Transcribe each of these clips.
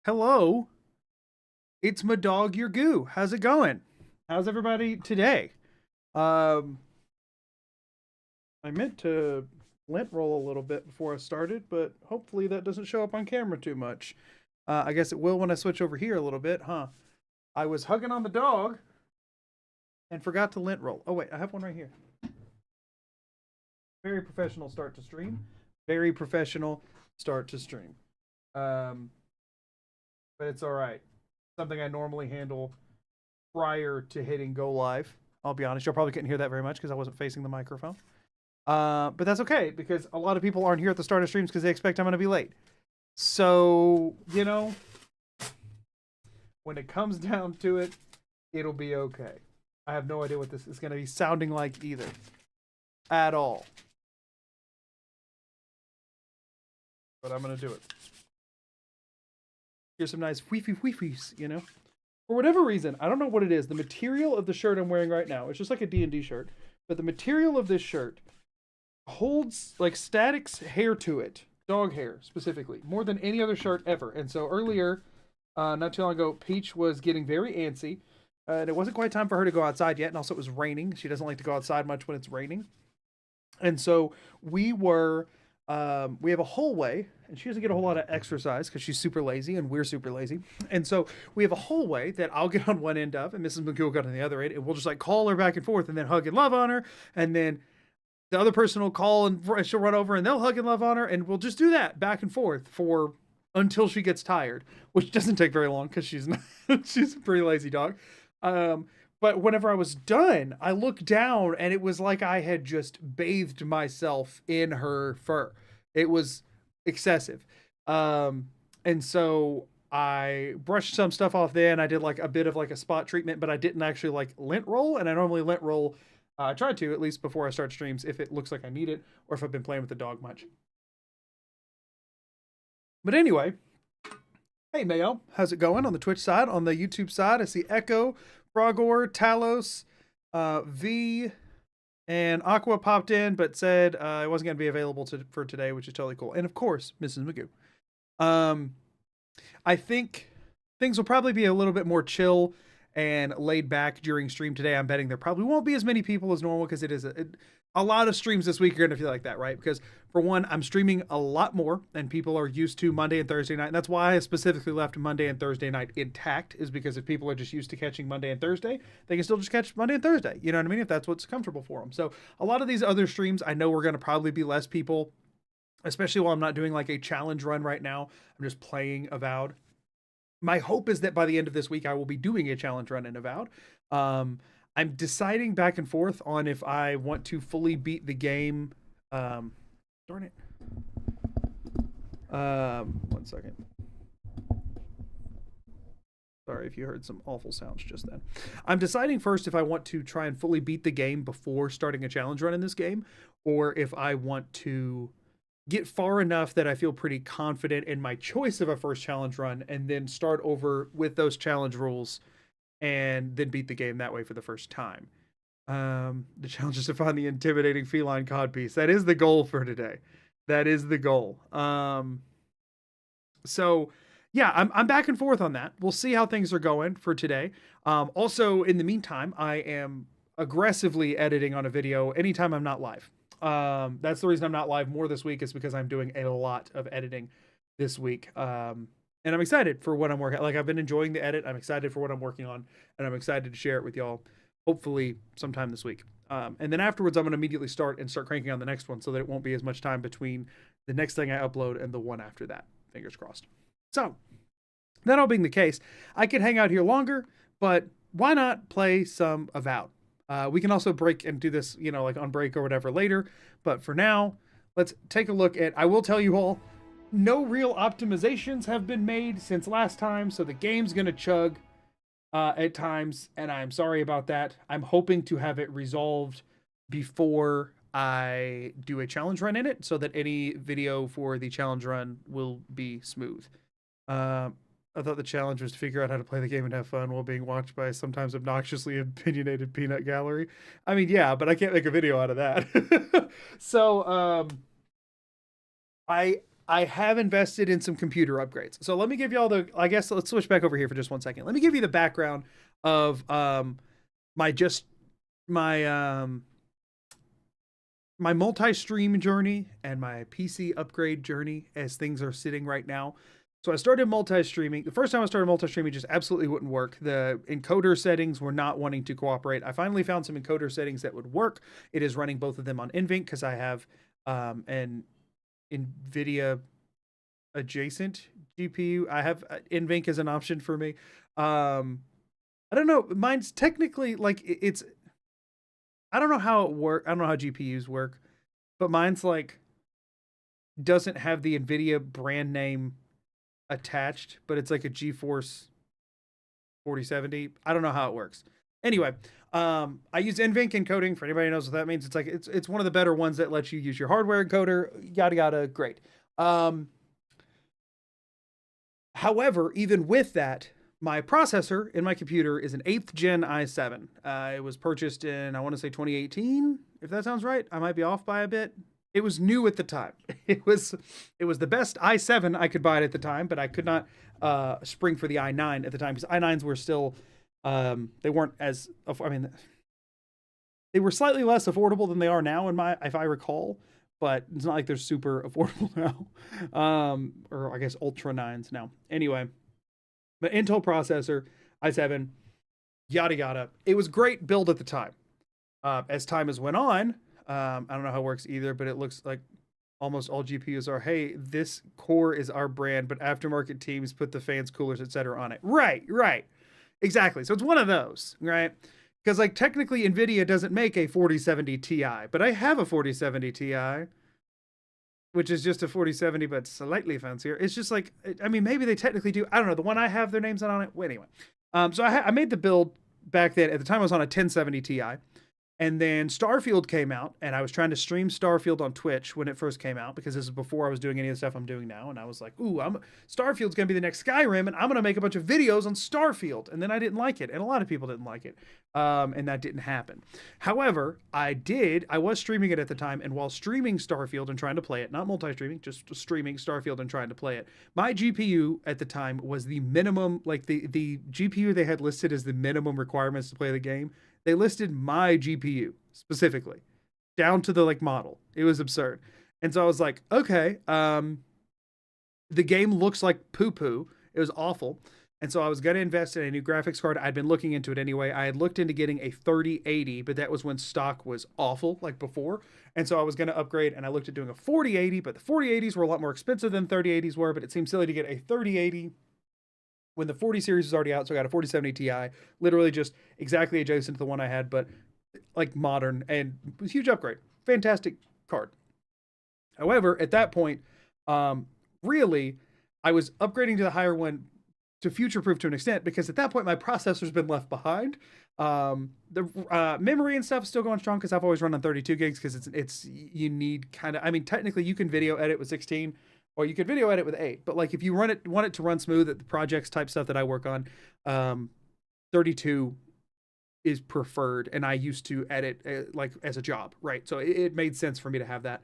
Hello, it's my dog, your goo. How's it going? How's everybody today? Um, I meant to lint roll a little bit before I started, but hopefully that doesn't show up on camera too much. I guess it will when I switch over here a little bit, huh? I was hugging on the dog and forgot to lint roll. Oh wait, I have one right here. Very professional start to stream. Very professional start to stream. Um, but it's all right. Something I normally handle prior to hitting go live. I'll be honest, you probably couldn't hear that very much because I wasn't facing the microphone. But that's okay because a lot of people aren't here at the start of streams because they expect I'm going to be late. So, when it comes down to it, it'll be okay. I have no idea what this is going to be sounding like either. At all. But I'm going to do it. Here's some nice weefy-weefies, For whatever reason, I don't know what it is. The material of the shirt I'm wearing right now, it's just like a D&D shirt, but the material of this shirt holds like static hair to it, dog hair specifically, more than any other shirt ever. And so earlier, not too long ago, Peach was getting very antsy, and it wasn't quite time for her to go outside yet, and also it was raining. She doesn't like to go outside much when it's raining. And so we have a hallway, and she doesn't get a whole lot of exercise because she's super lazy and we're super lazy. And so we have a hallway that I'll get on one end of and Mrs. McGill got on the other end, and we'll just like call her back and forth and then hug and love on her. And then the other person will call and she'll run over and they'll hug and love on her. And we'll just do that back and forth for until she gets tired, which doesn't take very long because she's a pretty lazy dog. But whenever I was done, I looked down and it was like I had just bathed myself in her fur. It was excessive. And so I brushed some stuff off then. I did like a bit of like a spot treatment, but I didn't actually like lint roll. And I normally lint roll, I tried to at least before I start streams if it looks like I need it or if I've been playing with the dog much. But anyway, hey Mayo, how's it going on the Twitch side? On the YouTube side, I see Echo, Frogor, Talos, V, and Aqua popped in, but said it wasn't going to be available for today, which is totally cool. And of course, Mrs. Magoo. I think things will probably be a little bit more chill and laid back during stream today. I'm betting there probably won't be as many people as normal because it is a lot of streams this week are going to feel like that, right? Because for one, I'm streaming a lot more and people are used to Monday and Thursday night. And that's why I specifically left Monday and Thursday night intact, is because if people are just used to catching Monday and Thursday, they can still just catch Monday and Thursday. You know what I mean? If that's what's comfortable for them. So a lot of these other streams, I know we're going to probably be less people, especially while I'm not doing like a challenge run right now. I'm just playing Avowed. My hope is that by the end of this week, I will be doing a challenge run in Avowed. I'm deciding back and forth on if I want to fully beat the game. Darn it. 1 second. Sorry if you heard some awful sounds just then. I'm deciding first if I want to try and fully beat the game before starting a challenge run in this game, or if I want to get far enough that I feel pretty confident in my choice of a first challenge run and then start over with those challenge rules and then beat the game that way for the first time. The challenge is to find the intimidating feline codpiece. That is the goal for today. That is the goal. So yeah, I'm back and forth on that. We'll see how things are going for today. Also, in the meantime, I am aggressively editing on a video anytime I'm not live. That's the reason I'm not live more this week, is because I'm doing a lot of editing this week. And I'm excited for what I'm working on. Like, I've been enjoying the edit. I'm excited for what I'm working on, and I'm excited to share it with y'all, hopefully sometime this week. And then afterwards, I'm going to immediately start cranking on the next one so that it won't be as much time between the next thing I upload and the one after that. Fingers crossed. So, that all being the case, I could hang out here longer, but why not play some Avowed? We can also break and do this, like on break or whatever later. But for now, let's take a look at, I will tell you all, no real optimizations have been made since last time. So the game's going to chug at times, and I'm sorry about that. I'm hoping to have it resolved before I do a challenge run in it so that any video for the challenge run will be smooth. I thought the challenge was to figure out how to play the game and have fun while being watched by a sometimes obnoxiously opinionated peanut gallery. I mean, yeah, but I can't make a video out of that. So, I have invested in some computer upgrades. So let me give y'all I guess let's switch back over here for just 1 second. Let me give you the background of my just my my multi-stream journey and my PC upgrade journey as things are sitting right now. So I started multi-streaming. The first time I started multi-streaming just absolutely wouldn't work. The encoder settings were not wanting to cooperate. I finally found some encoder settings that would work. It is running both of them on NVENC because I have an NVIDIA adjacent GPU. I have NVENC as an option for me. I don't know. Mine's technically like it's. I don't know how it works. I don't know how GPUs work, but mine's like doesn't have the NVIDIA brand name attached, but it's like a GeForce 4070. I don't know how it works. Anyway, I use NVENC encoding. For anybody who knows what that means, it's like it's one of the better ones that lets you use your hardware encoder. Yada yada. Great. However, even with that, my processor in my computer is an 8th gen i7. It was purchased in, I want to say 2018, if that sounds right. I might be off by a bit. It was new at the time. It was the best i7 I could buy it at the time, but I could not spring for the i9 at the time because i9s were still, they weren't as, I mean, they were slightly less affordable than they are now if I recall, but it's not like they're super affordable now. Or I guess Ultra 9s now. Anyway, but Intel processor, i7, yada yada. It was great build at the time. As time has went on, I don't know how it works either, but it looks like almost all GPUs are, hey, this core is our brand, but aftermarket teams put the fans, coolers, etc. on it. Right. Exactly. So it's one of those, right? Because like technically NVIDIA doesn't make a 4070 Ti, but I have a 4070 Ti, which is just a 4070, but slightly fancier. It's just like, I mean, maybe they technically do. I don't know. The one I have, their name's not on it. Well, anyway. So I made the build back then. At the time, I was on a 1070 Ti. And then Starfield came out, and I was trying to stream Starfield on Twitch when it first came out, because this is before I was doing any of the stuff I'm doing now. And I was like, ooh, Starfield's going to be the next Skyrim, and I'm going to make a bunch of videos on Starfield. And then I didn't like it, and a lot of people didn't like it. And that didn't happen. However, I was streaming it at the time, and while streaming Starfield and trying to play it, not multi-streaming, just streaming Starfield and trying to play it, my GPU at the time was the minimum, like the GPU they had listed as the minimum requirements to play the game. They listed my GPU specifically down to the like model. It was absurd. And so I was like, okay, the game looks like poo poo. It was awful. And so I was going to invest in a new graphics card. I'd been looking into it anyway. I had looked into getting a 3080, but that was when stock was awful, like before. And so I was going to upgrade, and I looked at doing a 4080, but the 4080s were a lot more expensive than 3080s were, but it seemed silly to get a 3080 when the 40 series was already out. So I got a 4070 Ti, literally just exactly adjacent to the one I had, but like modern, and it was a huge upgrade. Fantastic card. However, at that point, really, I was upgrading to the higher one to future-proof to an extent, because at that point, my processor's been left behind. The memory and stuff is still going strong because I've always run on 32 gigs because it's you need kind of, I mean, technically you can video edit with 16, or you could video edit with 8, but like if you want it to run smooth at the projects type stuff that I work on, 32 is preferred, and I used to edit like as a job, right? So it made sense for me to have that.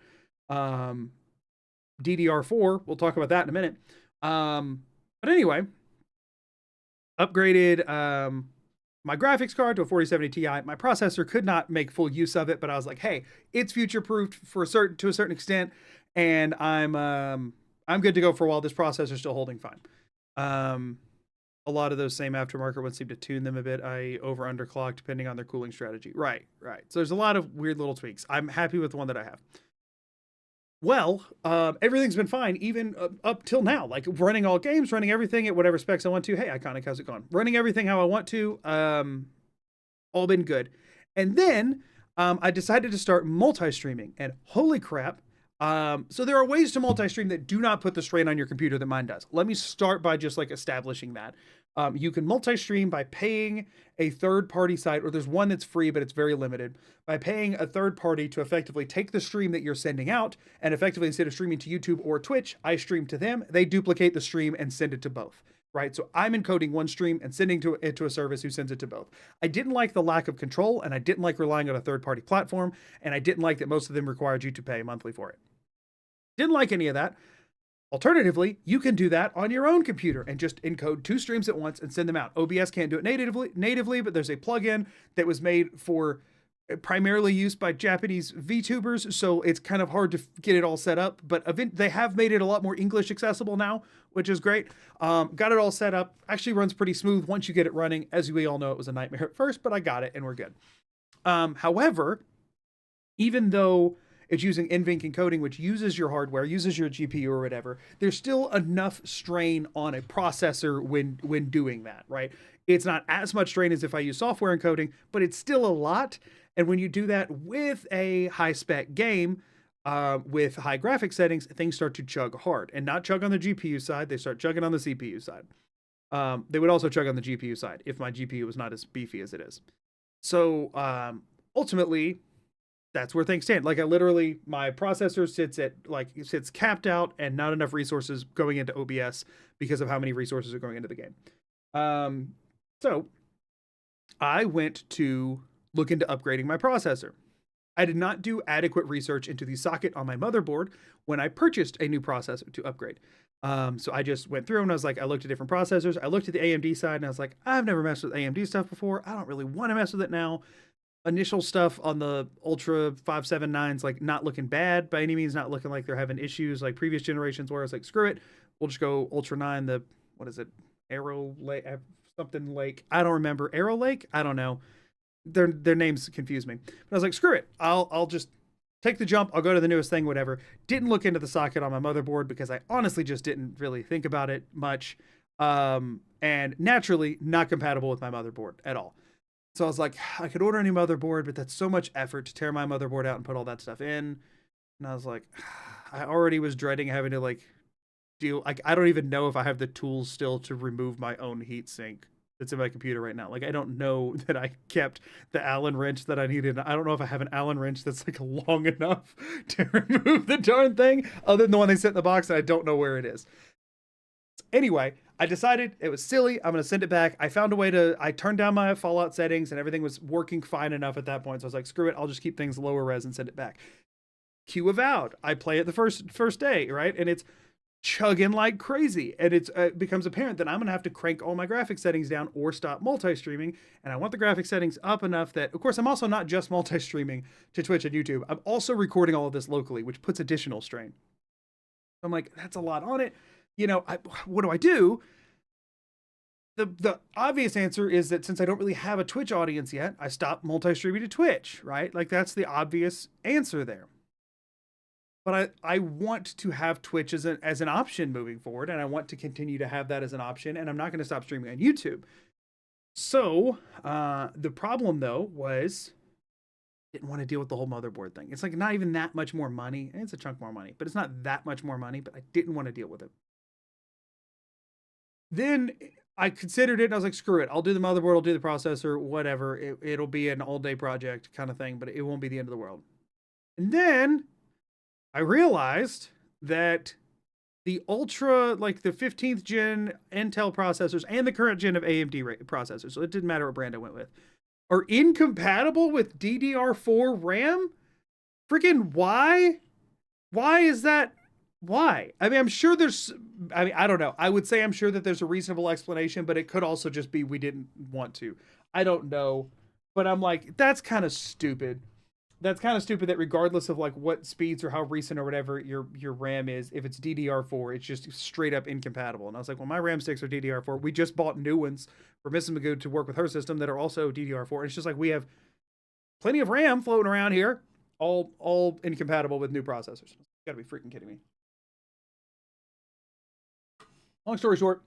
DDR4, we'll talk about that in a minute. But anyway, upgraded my graphics card to a 4070 Ti. My processor could not make full use of it, but I was like, hey, it's future-proofed to a certain extent, and I'm good to go for a while. This processor's still holding fine. A lot of those same aftermarket ones seem to tune them a bit. I over-underclock depending on their cooling strategy. Right. So there's a lot of weird little tweaks. I'm happy with the one that I have. Well, everything's been fine, even up till now. Like running all games, running everything at whatever specs I want to. Hey, Iconic, how's it going? Running everything how I want to. All been good. And then I decided to start multi-streaming, and holy crap. So there are ways to multi-stream that do not put the strain on your computer that mine does. Let me start by just like establishing that. You can multi-stream by paying a third-party site, or there's one that's free, but it's very limited, by paying a third party to effectively take the stream that you're sending out, and effectively instead of streaming to YouTube or Twitch, I stream to them, they duplicate the stream and send it to both. Right, so I'm encoding one stream and sending it to a service who sends it to both. I didn't like the lack of control, and I didn't like relying on a third-party platform, and I didn't like that most of them required you to pay monthly for it. Didn't like any of that. Alternatively, you can do that on your own computer and just encode 2 streams at once and send them out. OBS can't do it natively, but there's a plugin that was made for primarily used by Japanese VTubers, so it's kind of hard to get it all set up, but they have made it a lot more English accessible now, which is great. Got it all set up. Actually runs pretty smooth once you get it running. As we all know, it was a nightmare at first, but I got it and we're good. However, even though it's using NVENC encoding, which uses your hardware, uses your GPU or whatever, there's still enough strain on a processor when doing that, right? It's not as much strain as if I use software encoding, but it's still a lot. And when you do that with a high-spec game, with high graphic settings, things start to chug hard. And not chug on the GPU side, they start chugging on the CPU side. They would also chug on the GPU side if my GPU was not as beefy as it is. So ultimately, that's where things stand. Like my processor sits capped out and not enough resources going into OBS because of how many resources are going into the game. So I went to look into upgrading my processor. I did not do adequate research into the socket on my motherboard when I purchased a new processor to upgrade. So I just went through and I looked at different processors. I looked at the AMD side and I was like, I've never messed with AMD stuff before. I don't really want to mess with it now. Initial stuff on the Ultra 579's not looking bad by any means, not looking like they're having issues like previous generations where I was like, screw it, we'll just go Ultra 9, what is it, Arrow Lake, something Lake, I don't remember, Arrow Lake, I don't know, their names confuse me, but I was like, screw it, I'll just take the jump, I'll go to the newest thing, whatever. Didn't look into the socket on my motherboard because I honestly just didn't really think about it much, and naturally not compatible with my motherboard at all. So I was like, I could order a new motherboard, but that's so much effort to tear my motherboard out and put all that stuff in. And I was like, I already was dreading having to deal. I don't even know if I have the tools still to remove my own heatsink that's in my computer right now. I don't know that I kept the Allen wrench that I needed. I don't know if I have an Allen wrench that's long enough to remove the darn thing, other than the one they sent in the box, and I don't know where it is. Anyway, I decided it was silly. I'm going to send it back. I found a way I turned down my Fallout settings and everything was working fine enough at that point. So I was like, screw it. I'll just keep things lower res and send it back. Cue Avowed. I play it the first day, right? And it's chugging like crazy. And it becomes apparent that I'm going to have to crank all my graphic settings down or stop multi-streaming. And I want the graphic settings up enough that, of course, I'm also not just multi-streaming to Twitch and YouTube. I'm also recording all of this locally, which puts additional strain. I'm like, that's a lot on it. What do I do? The obvious answer is that since I don't really have a Twitch audience yet, I stop multi-streaming to Twitch, right? That's the obvious answer there. But I want to have Twitch as an option moving forward, and I want to continue to have that as an option, and I'm not going to stop streaming on YouTube. So the problem, though, was I didn't want to deal with the whole motherboard thing. It's not even that much more money. It's a chunk more money, but it's not that much more money, but I didn't want to deal with it. Then I considered it and I was like, screw it. I'll do the motherboard, I'll do the processor, whatever. It'll be an all-day project kind of thing, but it won't be the end of the world. And then I realized that the Ultra, the 15th gen Intel processors and the current gen of AMD processors, so it didn't matter what brand I went with, are incompatible with DDR4 RAM? Freaking why? Why is that? Why? I mean, I don't know. I would say I'm sure that there's a reasonable explanation, but it could also just be we didn't want to. I don't know. But I'm like, that's kind of stupid. That's kind of stupid that regardless of what speeds or how recent or whatever your RAM is, if it's DDR4, it's just straight up incompatible. And I was like, well, my RAM sticks are DDR4. We just bought new ones for Mrs. Magoo to work with her system that are also DDR4. And it's just we have plenty of RAM floating around here, all incompatible with new processors. You gotta be freaking kidding me. Long story short,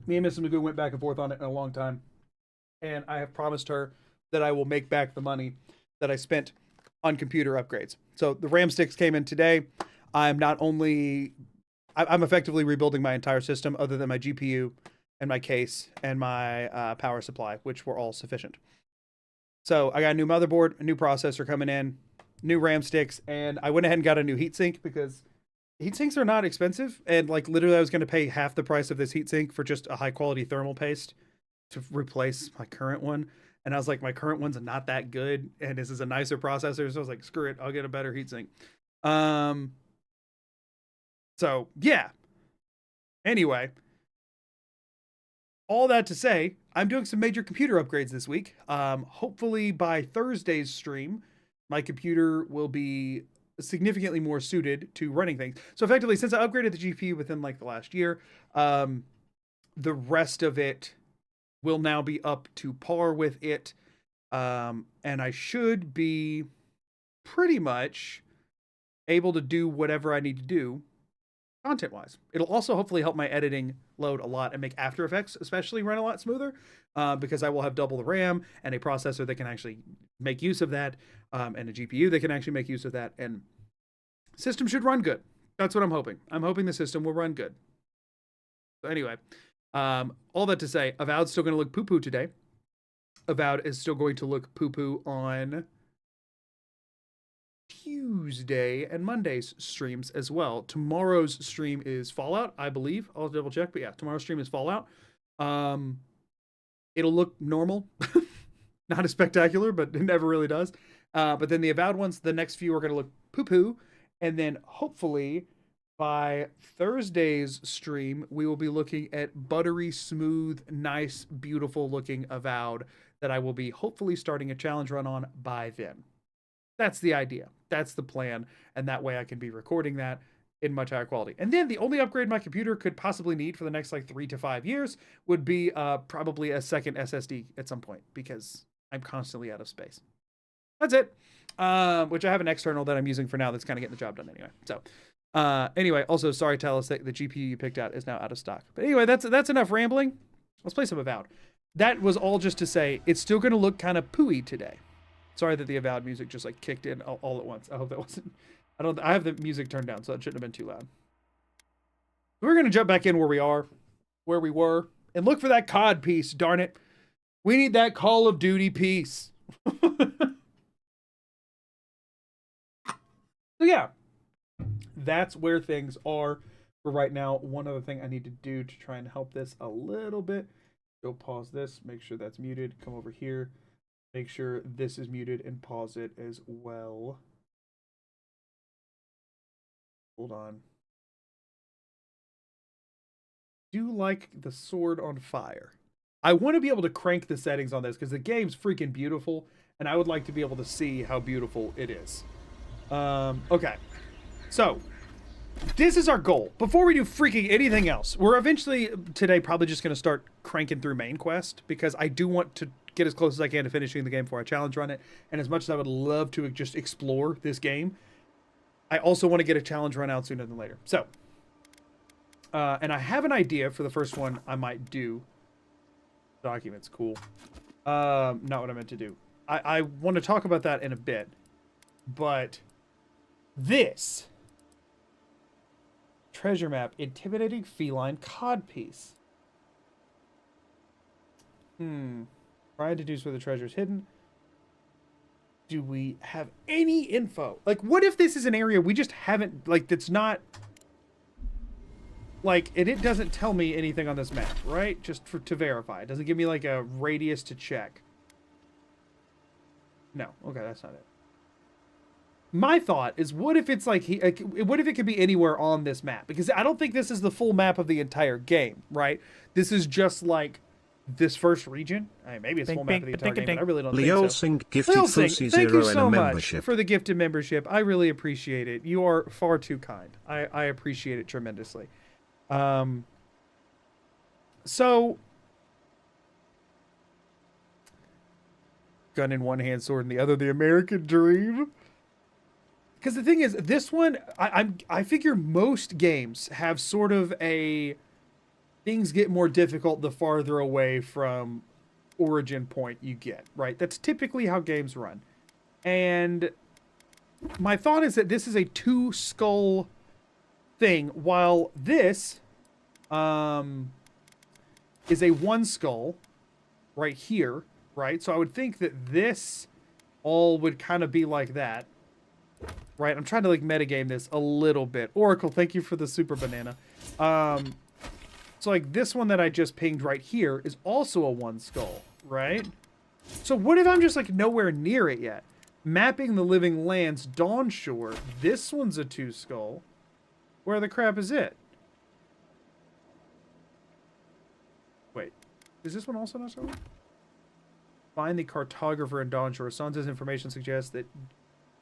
me and Mrs. Magoo went back and forth on it in a long time. And I have promised her that I will make back the money that I spent on computer upgrades. So the RAM sticks came in today. I'm effectively rebuilding my entire system other than my GPU and my case and my power supply, which were all sufficient. So I got a new motherboard, a new processor coming in, new RAM sticks, and I went ahead and got a new heatsink because heatsinks are not expensive, and literally I was going to pay half the price of this heatsink for just a high quality thermal paste to replace my current one. And I was like, my current one's not that good, and this is a nicer processor, so I was like, screw it, I'll get a better heatsink. So yeah, Anyway, all that to say, I'm doing some major computer upgrades this week. Hopefully by Thursday's stream, my computer will be significantly more suited to running things. So effectively, since I upgraded the GPU within like the last year, the rest of it will now be up to par with it. And I should be pretty much able to do whatever I need to do content wise. It'll also hopefully help my editing load a lot and make After Effects especially run a lot smoother, because I will have double the RAM and a processor that can actually make use of that, and a GPU that can actually make use of that, and system should run good. That's what I'm hoping. I'm hoping the system will run good. So anyway, all that to say, Avowed's still going to look poo-poo today. Avowed is still going to look poo-poo on Tuesday and Monday's streams as well. Tomorrow's stream is Fallout, I believe. I'll double check, but yeah, tomorrow's stream is Fallout. It'll look normal. Not as spectacular, but it never really does. But then the Avowed ones, the next few are going to look poo-poo. And then hopefully by Thursday's stream, we will be looking at buttery, smooth, nice, beautiful looking Avowed that I will be hopefully starting a challenge run on by then. That's the idea. That's the plan. And that way I can be recording that in much higher quality. And then the only upgrade my computer could possibly need for the next like 3 to 5 years would be probably a second SSD at some point, because I'm constantly out of space. That's it. Which I have an external that I'm using for now that's kind of getting the job done anyway. So anyway, also sorry, Talis, that the GPU you picked out is now out of stock. But anyway, that's enough rambling. Let's play some Avowed. That was all just to say it's still going to look kind of pooey today. Sorry that the Avowed music just like kicked in all at once. I hope that wasn't. I have the music turned down, so it shouldn't have been too loud. We're going to jump back in where we were, and look for that COD piece, darn it. We need that Call of Duty piece. So yeah, that's where things are for right now. One other thing I need to do to try and help this a little bit. Go pause this, make sure that's muted, come over here, make sure this is muted, and pause it as well. Hold on. Do like the sword on fire. I want to be able to crank the settings on this because the game's freaking beautiful, and I would like to be able to see how beautiful it is. Okay. So, this is our goal. Before we do freaking anything else, we're eventually today probably just going to start cranking through main quest, because I do want to get as close as I can to finishing the game before I challenge run it. And as much as I would love to just explore this game, I also want to get a challenge run out sooner than later. So, and I have an idea for the first one I might do. Documents, cool. Not what I meant to do. I want to talk about that in a bit, but this treasure map, intimidating feline codpiece. Trying to deduce where the treasure is hidden. Do we have any info? Like, what if this is an area we just haven't, like, that's not, like, and it doesn't tell me anything on this map, right? Just to verify. It doesn't give me, like, a radius to check. No. Okay, that's not it. My thought is, what if it's, like, what if it could be anywhere on this map? Because I don't think this is the full map of the entire game, right? This is just, like, this first region. I mean, maybe it's full map of the entire game, but I really don't think so. Gifted Leo Singh, thank you so much membership. for the gifted membership. I really appreciate it. You are far too kind. I appreciate it tremendously. So, gun in one hand, sword in the other, the American dream. Because the thing is, this one, I figure most games have sort of a, things get more difficult the farther away from origin point you get, right? That's typically how games run. And my thought is that this is a 2-skull thing, while this is a 1 skull right here, right? So I would think that this all would kind of be like that, right? I'm trying to like metagame this a little bit. Oracle, thank you for the super banana. So like this one that I just pinged right here is also a 1 skull, right? So what if I'm just like nowhere near it yet? Mapping the Living Lands, Dawn Shore. This one's a 2 skull. Where the crap is it? Is this one also not so? Find the cartographer in Dawnshore. Sansa's information suggests that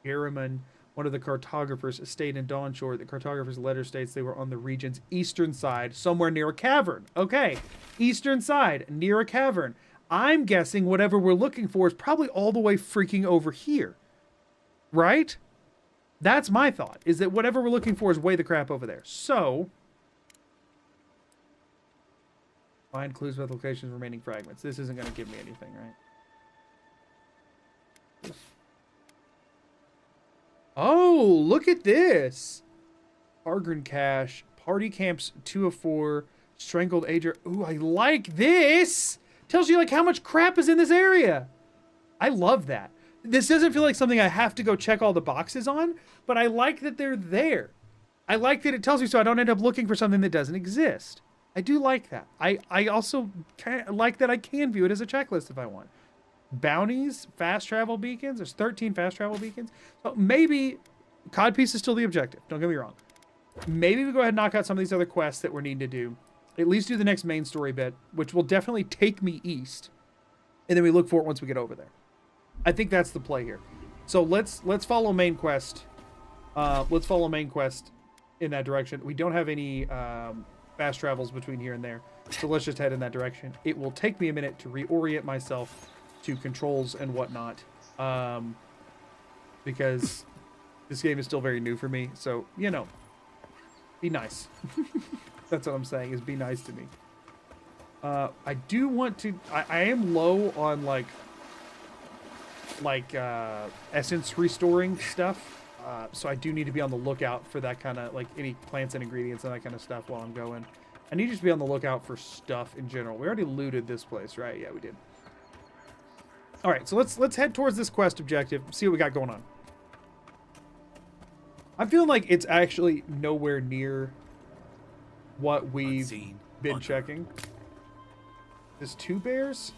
Garamond, one of the cartographers, stayed in Dawnshore. The cartographer's letter states they were on the region's eastern side, somewhere near a cavern. Okay, eastern side, near a cavern. I'm guessing whatever we're looking for is probably all the way freaking over here. Right? That's my thought, is that whatever we're looking for is way the crap over there. So, find clues about the locations of remaining fragments. This isn't going to give me anything, right? Oh, look at this. Argren Cache, Party Camps 204, Strangled Ager. Ooh, I like this. Tells you like how much crap is in this area. I love that. This doesn't feel like something I have to go check all the boxes on, but I like that they're there. I like that it tells me so I don't end up looking for something that doesn't exist. I do like that. I also like that I can view it as a checklist if I want. Bounties, fast travel beacons. There's 13 fast travel beacons. So maybe Codpiece is still the objective. Don't get me wrong. Maybe we go ahead and knock out some of these other quests that we're needing to do. At least do the next main story bit, which will definitely take me east. And then we look for it once we get over there. I think that's the play here. So let's follow main quest. Let's follow main quest in that direction. We don't have any fast travels between here and there. So let's just head in that direction. It will take me a minute to reorient myself to controls and whatnot, because this game is still very new for me. So, you know, be nice. That's what I'm saying, is be nice to me. I do want to... I am low on, like essence restoring stuff. So I do need to be on the lookout for that kind of, like, any plants and ingredients and that kind of stuff while I'm going. I need to just be on the lookout for stuff in general. We already looted this place, right? Yeah, we did. All right, so let's head towards this quest objective, see what we got going on. I'm feeling like it's actually nowhere near what we've been checking. There's 2 bears.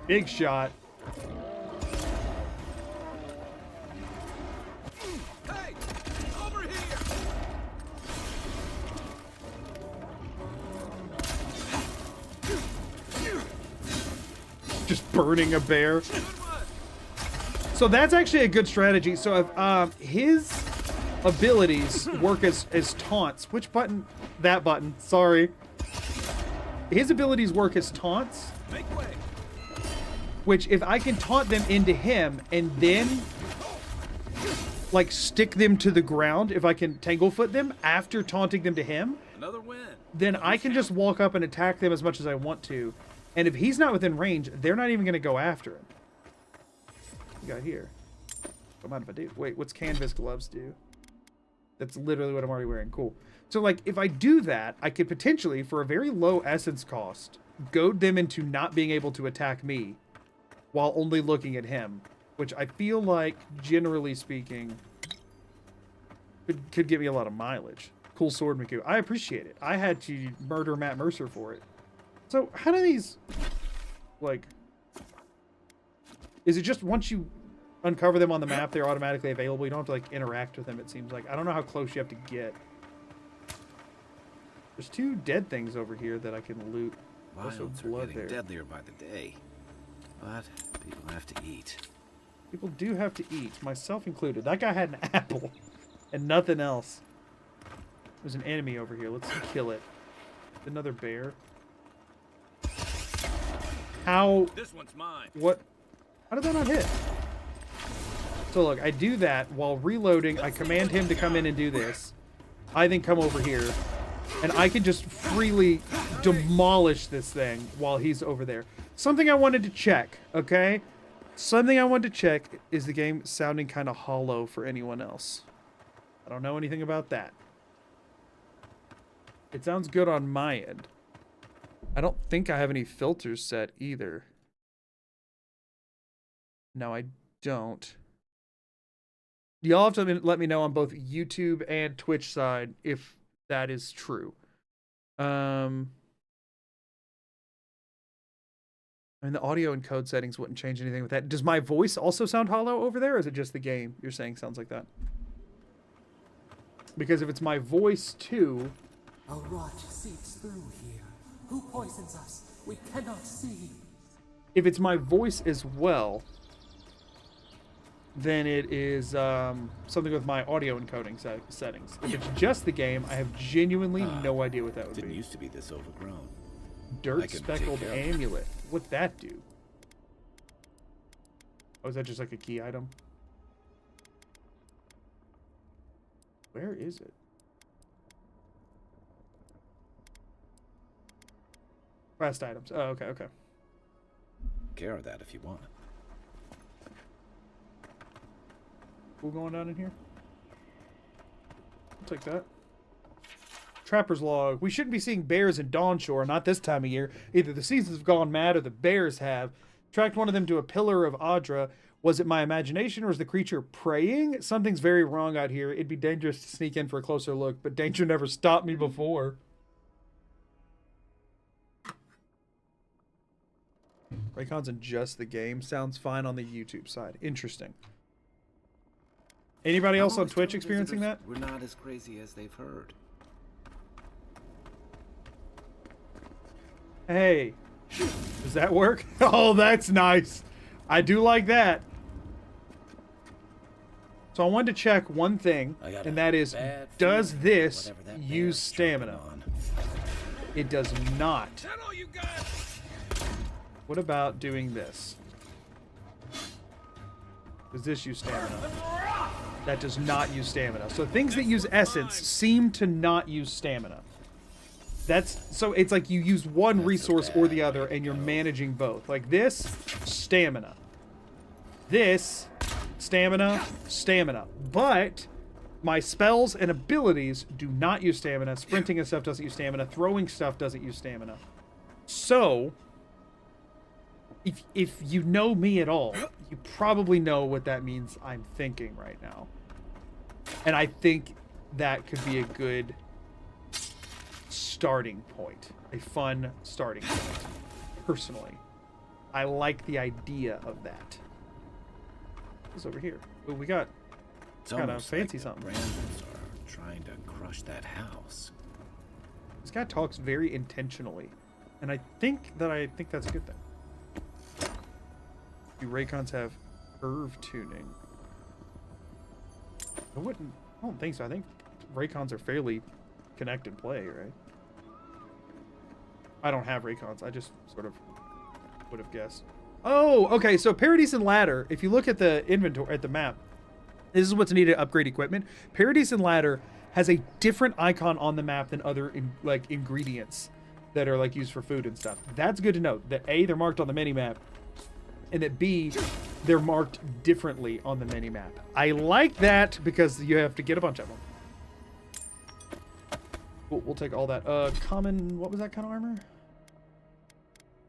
Big shot. Hey, over here. Just burning a bear. So that's actually a good strategy. So if his abilities work as taunts. Which button? That button. Sorry. His abilities work as taunts. Make way. Which, if I can taunt them into him and then, like, stick them to the ground, if I can Tanglefoot them after taunting them to him, Another win. then I can just walk up and attack them as much as I want to. And if he's not within range, they're not even going to go after him. What we got here? What mind if I do? Wait, what's canvas gloves do? That's literally what I'm already wearing. Cool. So, like, if I do that, I could potentially, for a very low essence cost, goad them into not being able to attack me while only looking at him. Which I feel like, generally speaking, could give me a lot of mileage. Cool sword, Miku. I appreciate it. I had to murder Matt Mercer for it. So, how do these, like... Is it just once you uncover them on the map, they're automatically available? You don't have to, like, interact with them, it seems like. I don't know how close you have to get. There's 2 dead things over here that I can loot. Also Wilds are blood getting there. deadlier by the day. But people have to eat. People do have to eat, myself included. That guy had an apple and nothing else. There's an enemy over here. Let's kill it. Another bear. How? This one's mine. What? How did that not hit? So look, I do that while reloading. I command him to come in and do this. I then come over here, and I can just freely demolish this thing while he's over there. Something I wanted to check, okay? Something I wanted to check, is the game sounding kind of hollow for anyone else? I don't know anything about that. It sounds good on my end. I don't think I have any filters set either. No, I don't. Y'all have to let me know on both YouTube and Twitch side if that is true. I mean, the audio and code settings wouldn't change anything with that. Does my voice also sound hollow over there, or is it just the game you're saying sounds like that? Because if it's my voice too, A rot seeps through here. Who poisons us? We cannot see. If it's my voice as well, then it is something with my audio encoding settings. If it's just the game, I have genuinely no idea what that would Didn't be. used to be this overgrown. I Dirt can speckled take care of it. amulet. What'd that do? Oh, is that just like a key item? Where is it? Quest items. Oh, okay, okay. Care of that if you want. Cool going down in here? I'll take that. Trapper's log. We shouldn't be seeing bears in Dawnshore, not this time of year. Either the seasons have gone mad or the bears have. Tracked one of them to a pillar of Audra. Was it my imagination or is the creature praying? Something's very wrong out here. It'd be dangerous to sneak in for a closer look, but danger never stopped me before. Raycon's in just the game. Sounds fine on the YouTube side. Interesting. Anybody else on Twitch experiencing that? We're not as crazy as they've heard. Hey, does that work? Oh, that's nice. I do like that. So I wanted to check one thing, and that is, does this use stamina? It does not. What about doing this? Does this use stamina? That does not use stamina. So things that use essence seem to not use stamina. So it's like you use one resource or the other and you're managing both. Like this, stamina. This, stamina, stamina. But my spells and abilities do not use stamina. Sprinting and stuff doesn't use stamina. Throwing stuff doesn't use stamina. So, if you know me at all, you probably know what that means I'm thinking right now. And I think that could be a good starting point. A fun starting point. Personally. I like the idea of that. What's over here? Ooh, we got kind of fancy something. Brambles are trying to crush that house. This guy talks very intentionally. And I think that's a good thing. Do Raycons have curve tuning? I don't think so. I think Raycons are fairly connect and play, right? I don't have Raycons. I just sort of would have guessed. Oh, okay. So Paradise and Ladder, if you look at the inventory, at the map, this is what's needed to upgrade equipment. Paradise and Ladder has a different icon on the map than other ingredients that are like used for food and stuff. That's good to know. That A, they're marked on the mini-map, and that B, they're marked differently on the mini-map. I like that because you have to get a bunch of them. Cool, we'll take all that. Common, what was that kind of armor?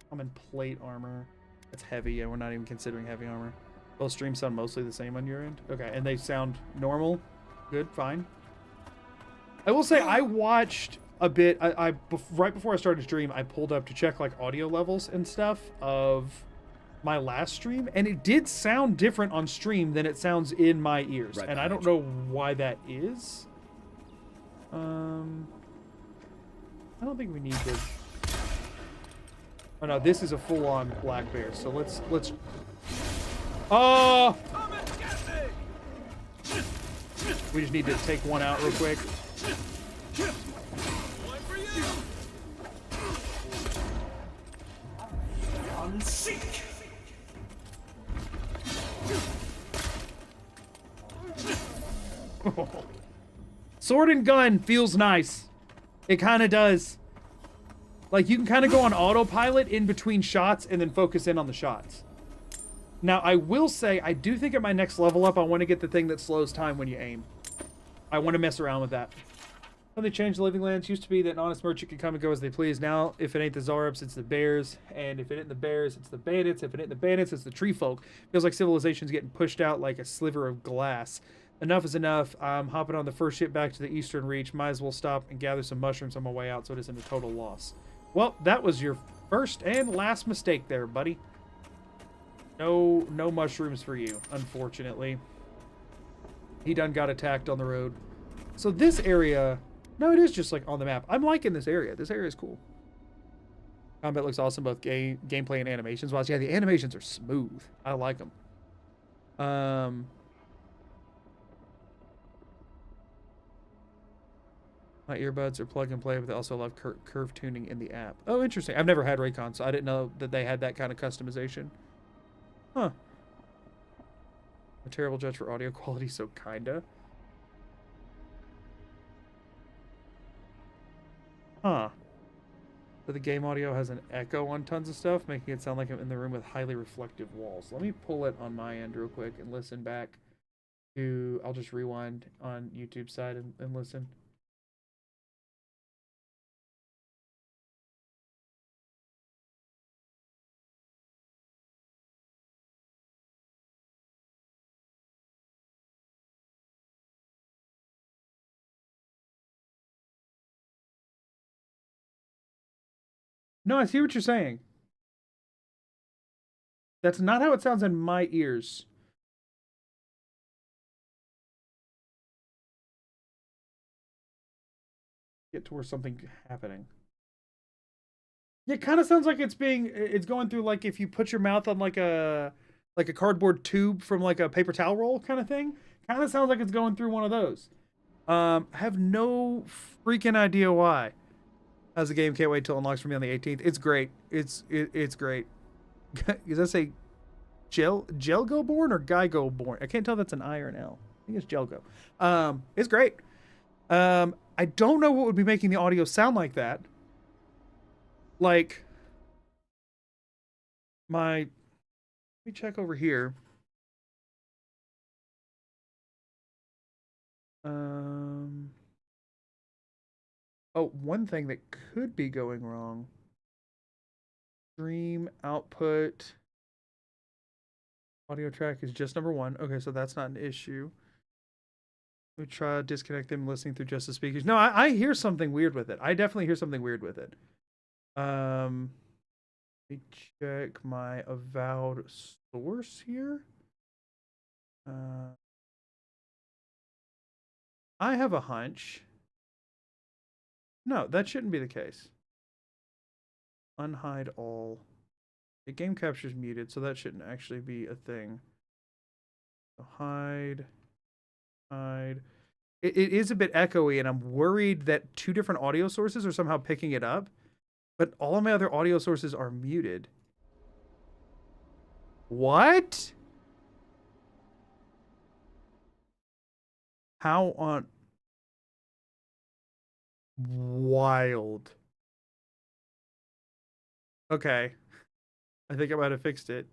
Common plate armor. That's heavy, and we're not even considering heavy armor. Both streams sound mostly the same on your end? Okay, and they sound normal? Good, fine. I will say, I watched a bit, right before I started stream, I pulled up to check like audio levels and stuff of my last stream, and it did sound different on stream than it sounds in my ears, and I don't know why that is. I don't think we need to. Oh no, this is a full-on black bear, so let's. Oh! We just need to take one out real quick. Sword and gun feels nice. It kind of does. Like, you can kind of go on autopilot in between shots and then focus in on the shots. Now, I will say, I do think at my next level up, I want to get the thing that slows time when you aim. I want to mess around with that. When they changed the Living Lands, used to be that an honest merchant could come and go as they please. Now, if it ain't the Zarups, it's the bears. And if it ain't the bears, it's the bandits. If it ain't the bandits, it's the tree folk. Feels like civilization's getting pushed out like a sliver of glass. Enough is enough. I'm hopping on the first ship back to the Eastern Reach. Might as well stop and gather some mushrooms on my way out so it isn't a total loss. Well, that was your first and last mistake there, buddy. No mushrooms for you, unfortunately. He done got attacked on the road. So this area No, it is just like on the map. I'm liking this area. This area is cool. Combat looks awesome, both gameplay and animations wise. Yeah, the animations are smooth. I like them. My earbuds are plug and play, but they also love curve tuning in the app. Oh, interesting. I've never had Raycon, so I didn't know that they had that kind of customization. Huh. A terrible judge for audio quality, so kinda. Huh. But the game audio has an echo on tons of stuff, making it sound like I'm in the room with highly reflective walls. Let me pull it on my end real quick and listen back to... I'll just rewind on YouTube side and listen. No, I see what you're saying. That's not how it sounds in my ears. Get to where something's happening. It kind of sounds like it's going through, like if you put your mouth on like a cardboard tube from like a paper towel roll kind of thing. Kind of sounds like it's going through one of those. I have no freaking idea why. How's the game? Can't wait till it unlocks for me on the 18th. It's great. It's great. Does that say Gelgo born or Geigo born? I can't tell if that's an I or an L. I think it's Gelgo. It's great. I don't know what would be making the audio sound like that. Like let me check over here. Oh, one thing that could be going wrong. Stream output. Audio track is just number 1. Okay, so that's not an issue. We try to disconnect them listening through just the speakers. No, I hear something weird with it. I definitely hear something weird with it. Let me check my Avowed source here. I have a hunch. No, that shouldn't be the case. Unhide all. The game capture's muted, so that shouldn't actually be a thing. So hide. It is a bit echoey, and I'm worried that 2 different audio sources are somehow picking it up, but all of my other audio sources are muted. What? How on... Wild. Okay. I think I might have fixed it.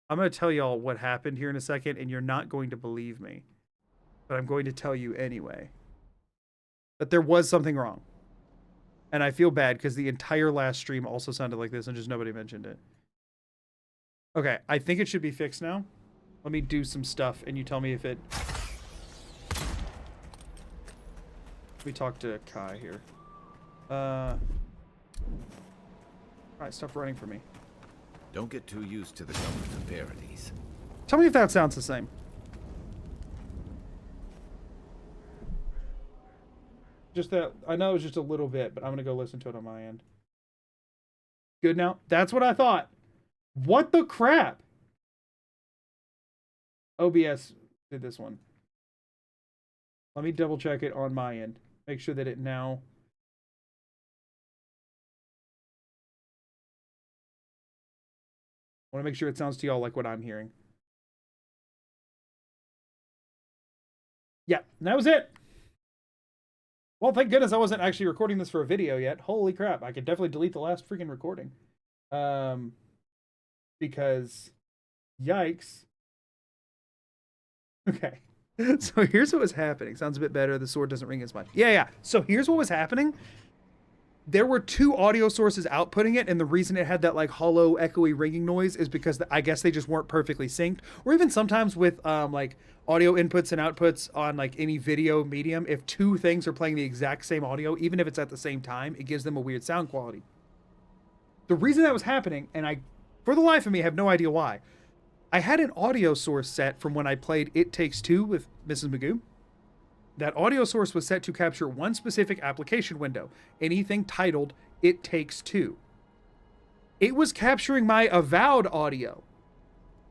I'm going to tell y'all what happened here in a second, and you're not going to believe me. But I'm going to tell you anyway. But there was something wrong. And I feel bad because the entire last stream also sounded like this and just nobody mentioned it. Okay, I think it should be fixed now. Let me do some stuff and you tell me if it... Let me talk to Kai here. Alright, stop running for me. Don't get too used to the colors and parodies. Tell me if that sounds the same. Just that, I know it's just a little bit, but I'm going to go listen to it on my end. Good now? That's what I thought. What the crap? OBS did this one. Let me double check it on my end. Make sure that it now... I want to make sure it sounds to y'all like what I'm hearing. Yeah, that was it. Well, thank goodness I wasn't actually recording this for a video yet. Holy crap, I could definitely delete the last freaking recording. Because, yikes. Okay, so here's what was happening. Sounds a bit better. The sword doesn't ring as much. Yeah. So here's what was happening. There were 2 audio sources outputting it, and the reason it had that like hollow, echoey ringing noise is because I guess they just weren't perfectly synced. Or even sometimes with like audio inputs and outputs on like any video medium, if 2 things are playing the exact same audio, even if it's at the same time, it gives them a weird sound quality. The reason that was happening, and I, for the life of me, have no idea why, I had an audio source set from when I played It Takes Two with Mrs. Magoo. That audio source was set to capture one specific application window, anything titled It Takes Two. It was capturing my Avowed audio.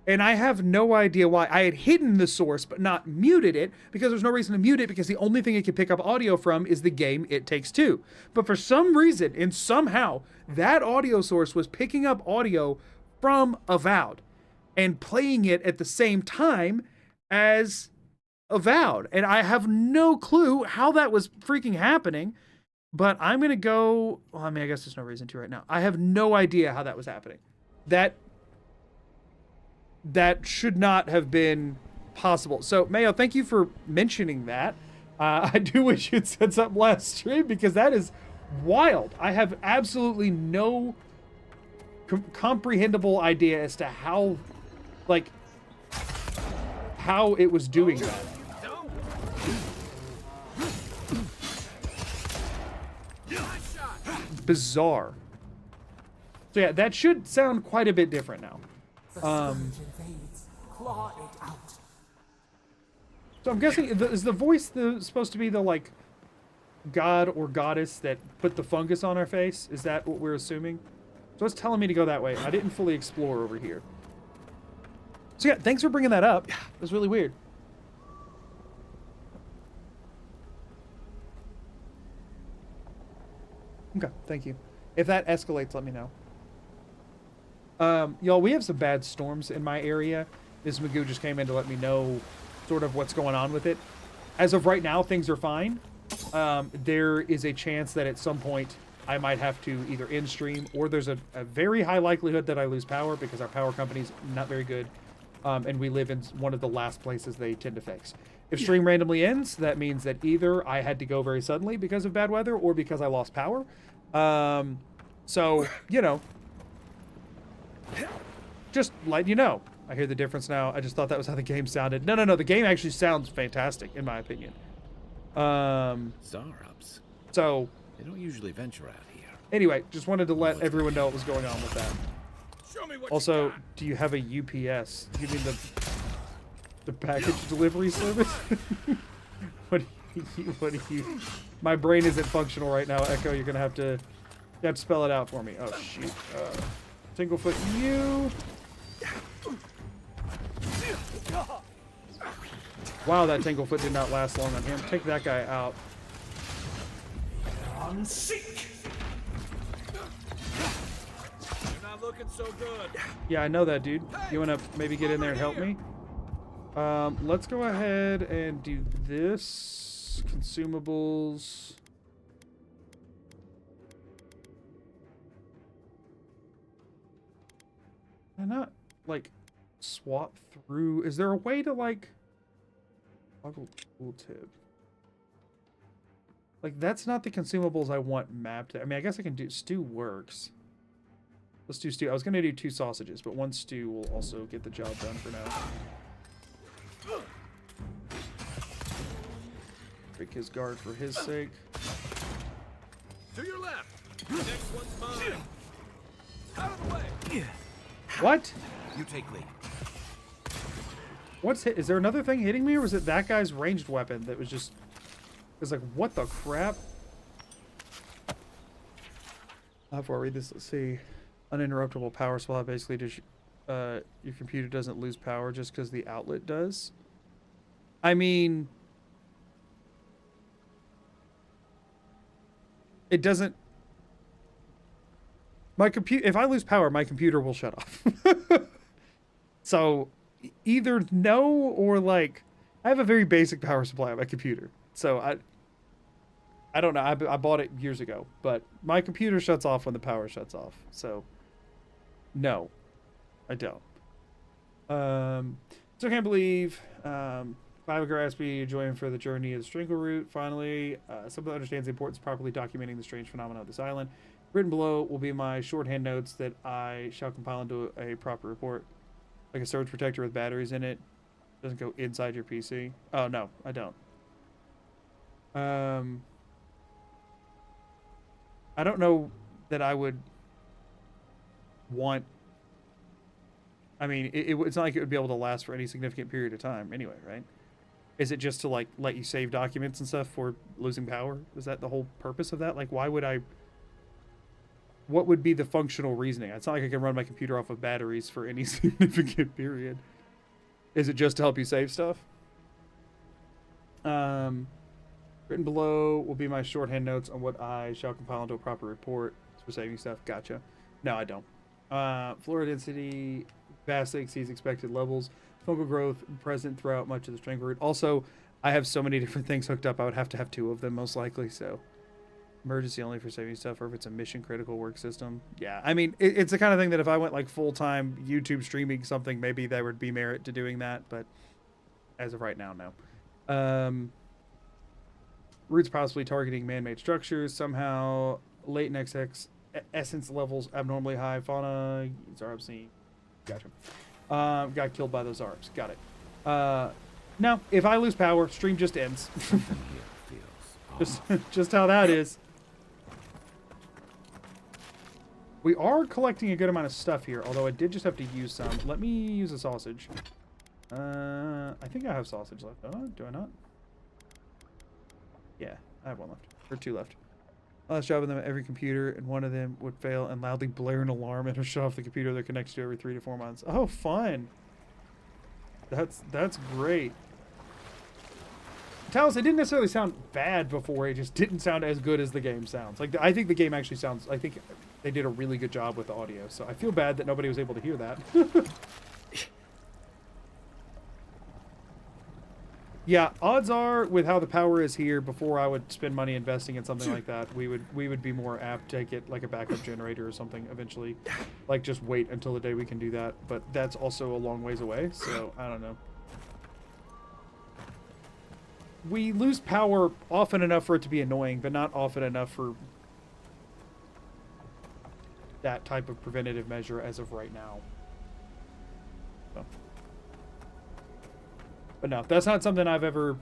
And I have no idea why. I had hidden the source but not muted it because there's no reason to mute it because the only thing it can pick up audio from is the game It Takes Two. But for some reason and somehow, that audio source was picking up audio from Avowed and playing it at the same time as Avowed. And I have no clue how that was freaking happening. But I'm going to go... Well, I mean, I guess there's no reason to right now. I have no idea how that was happening. That should not have been possible. So, Mayo, thank you for mentioning that. I do wish you'd said something last stream because that is wild. I have absolutely no comprehensible idea as to how, like, how it was doing that. Bizarre. So yeah, that should sound quite a bit different now. The scourge invades. Claw it out. So I'm guessing, is the voice supposed to be the, like, god or goddess that put the fungus on our face? Is that what we're assuming? So it's telling me to go that way. I didn't fully explore over here. So yeah, thanks for bringing that up. It was really weird. Okay, thank you. If that escalates, let me know. Y'all, we have some bad storms in my area. Ms. Magoo just came in to let me know sort of what's going on with it. As of right now, things are fine. There is a chance that at some point I might have to either end stream or there's a very high likelihood that I lose power because our power company's not very good. And we live in one of the last places they tend to fix. If stream randomly ends, that means that either I had to go very suddenly because of bad weather or because I lost power. So, you know, just letting you know. I hear the difference now. I just thought that was how the game sounded. No. The game actually sounds fantastic, in my opinion. Zarups. So... They don't usually venture out here. Anyway, just wanted to let everyone know what was going on with that. Show me what Also, do you have a UPS? You mean the package delivery service? What do you... My brain isn't functional right now, Echo. You're gonna have to spell it out for me. Oh, shoot. Tinglefoot, you... Wow, that Tinglefoot did not last long on him. Take that guy out. You're not looking so good. Yeah, I know that, dude. You wanna maybe get in there and help me? Let's go ahead and do this. Consumables. Can I not, like, swap through? Is there a way to, like... Toggle tooltip. Like, that's not the consumables I want mapped. I mean, I guess I can do... Stew works. Let's do stew. I was going to do 2 sausages, but 1 stew will also get the job done for now. Break his guard for his sake. To your left. Next one's mine. Out of the way. What? You take lead. What's hit? Is there another thing hitting me, or was it that guy's ranged weapon that was just... It was like, what the crap? Before I read this, let's see. Uninterruptible power supply. Basically, just, your computer doesn't lose power just because the outlet does. I mean... It doesn't... My computer... If I lose power, my computer will shut off. So, either no or, like... I have a very basic power supply on my computer. So, I don't know. I bought it years ago. But my computer shuts off when the power shuts off. So, no. I don't. So I can't believe... Clive Graspy joined for the journey of the Stringle route. Finally, someone understands the importance of properly documenting the strange phenomena of this island. Written below will be my shorthand notes that I shall compile into a proper report. Like a surge protector with batteries in it. Doesn't go inside your PC. Oh, no, I don't. I don't know that I would want I mean, it's not like it would be able to last for any significant period of time anyway, right? Is it just to like let you save documents and stuff for losing power? Is that the whole purpose of that? Like, why would I? What would be the functional reasoning? It's not like I can run my computer off of batteries for any significant period. Is it just to help you save stuff? Written below will be my shorthand notes on what I shall compile into a proper report for saving stuff. Gotcha. No, I don't. Flora density vastly exceeds expected levels. Fungal growth present throughout much of the strength route. Also, I have so many different things hooked up. I would have to have 2 of them most likely. So, emergency only for saving stuff, or if it's a mission critical work system. Yeah, I mean, it's the kind of thing that if I went like full time YouTube streaming something, maybe there would be merit to doing that. But as of right now, no. Routes possibly targeting man-made structures somehow. Latent XX essence levels abnormally high. Fauna Zarbs. Gotcha. Got killed by those Zarbs. Got it. No, if I lose power, stream just ends. just how that is. We are collecting a good amount of stuff here, although I did just have to use some. Let me use a sausage. I think I have sausage left. Oh, do I not? Yeah, I have 1 left. Or 2 left. Last job of them at every computer, and one of them would fail and loudly blare an alarm and shut off the computer they're connected to every 3 to 4 months. Oh, fun. That's great. Talos, it didn't necessarily sound bad before, it just didn't sound as good as the game sounds. Like, I think the game actually sounds, I think they did a really good job with the audio, so I feel bad that nobody was able to hear that. Yeah, odds are, with how the power is here, before I would spend money investing in something like that, we would be more apt to get like a backup generator or something eventually. Like, just wait until the day we can do that, but that's also a long ways away, so I don't know. We lose power often enough for it to be annoying, but not often enough for that type of preventative measure as of right now. So. But no, that's not something I've ever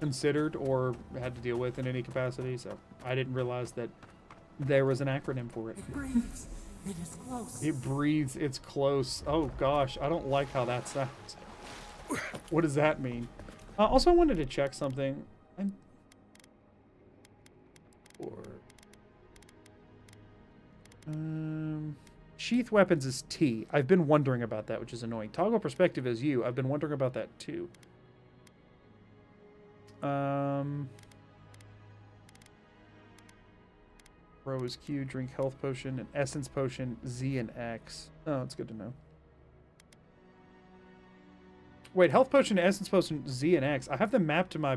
considered or had to deal with in any capacity, so I didn't realize that there was an acronym for it. It breathes. It is close. It breathes. It's close. Oh gosh, I don't like how that sounds. What does that mean? Also, I wanted to check something. Sheath weapons is T. I've been wondering about that, which is annoying. Toggle perspective is U. I've been wondering about that too. Row is Q. Drink health potion and essence potion Z and X. Oh, that's good to know. Wait, health potion and essence potion Z and X. I have them mapped to my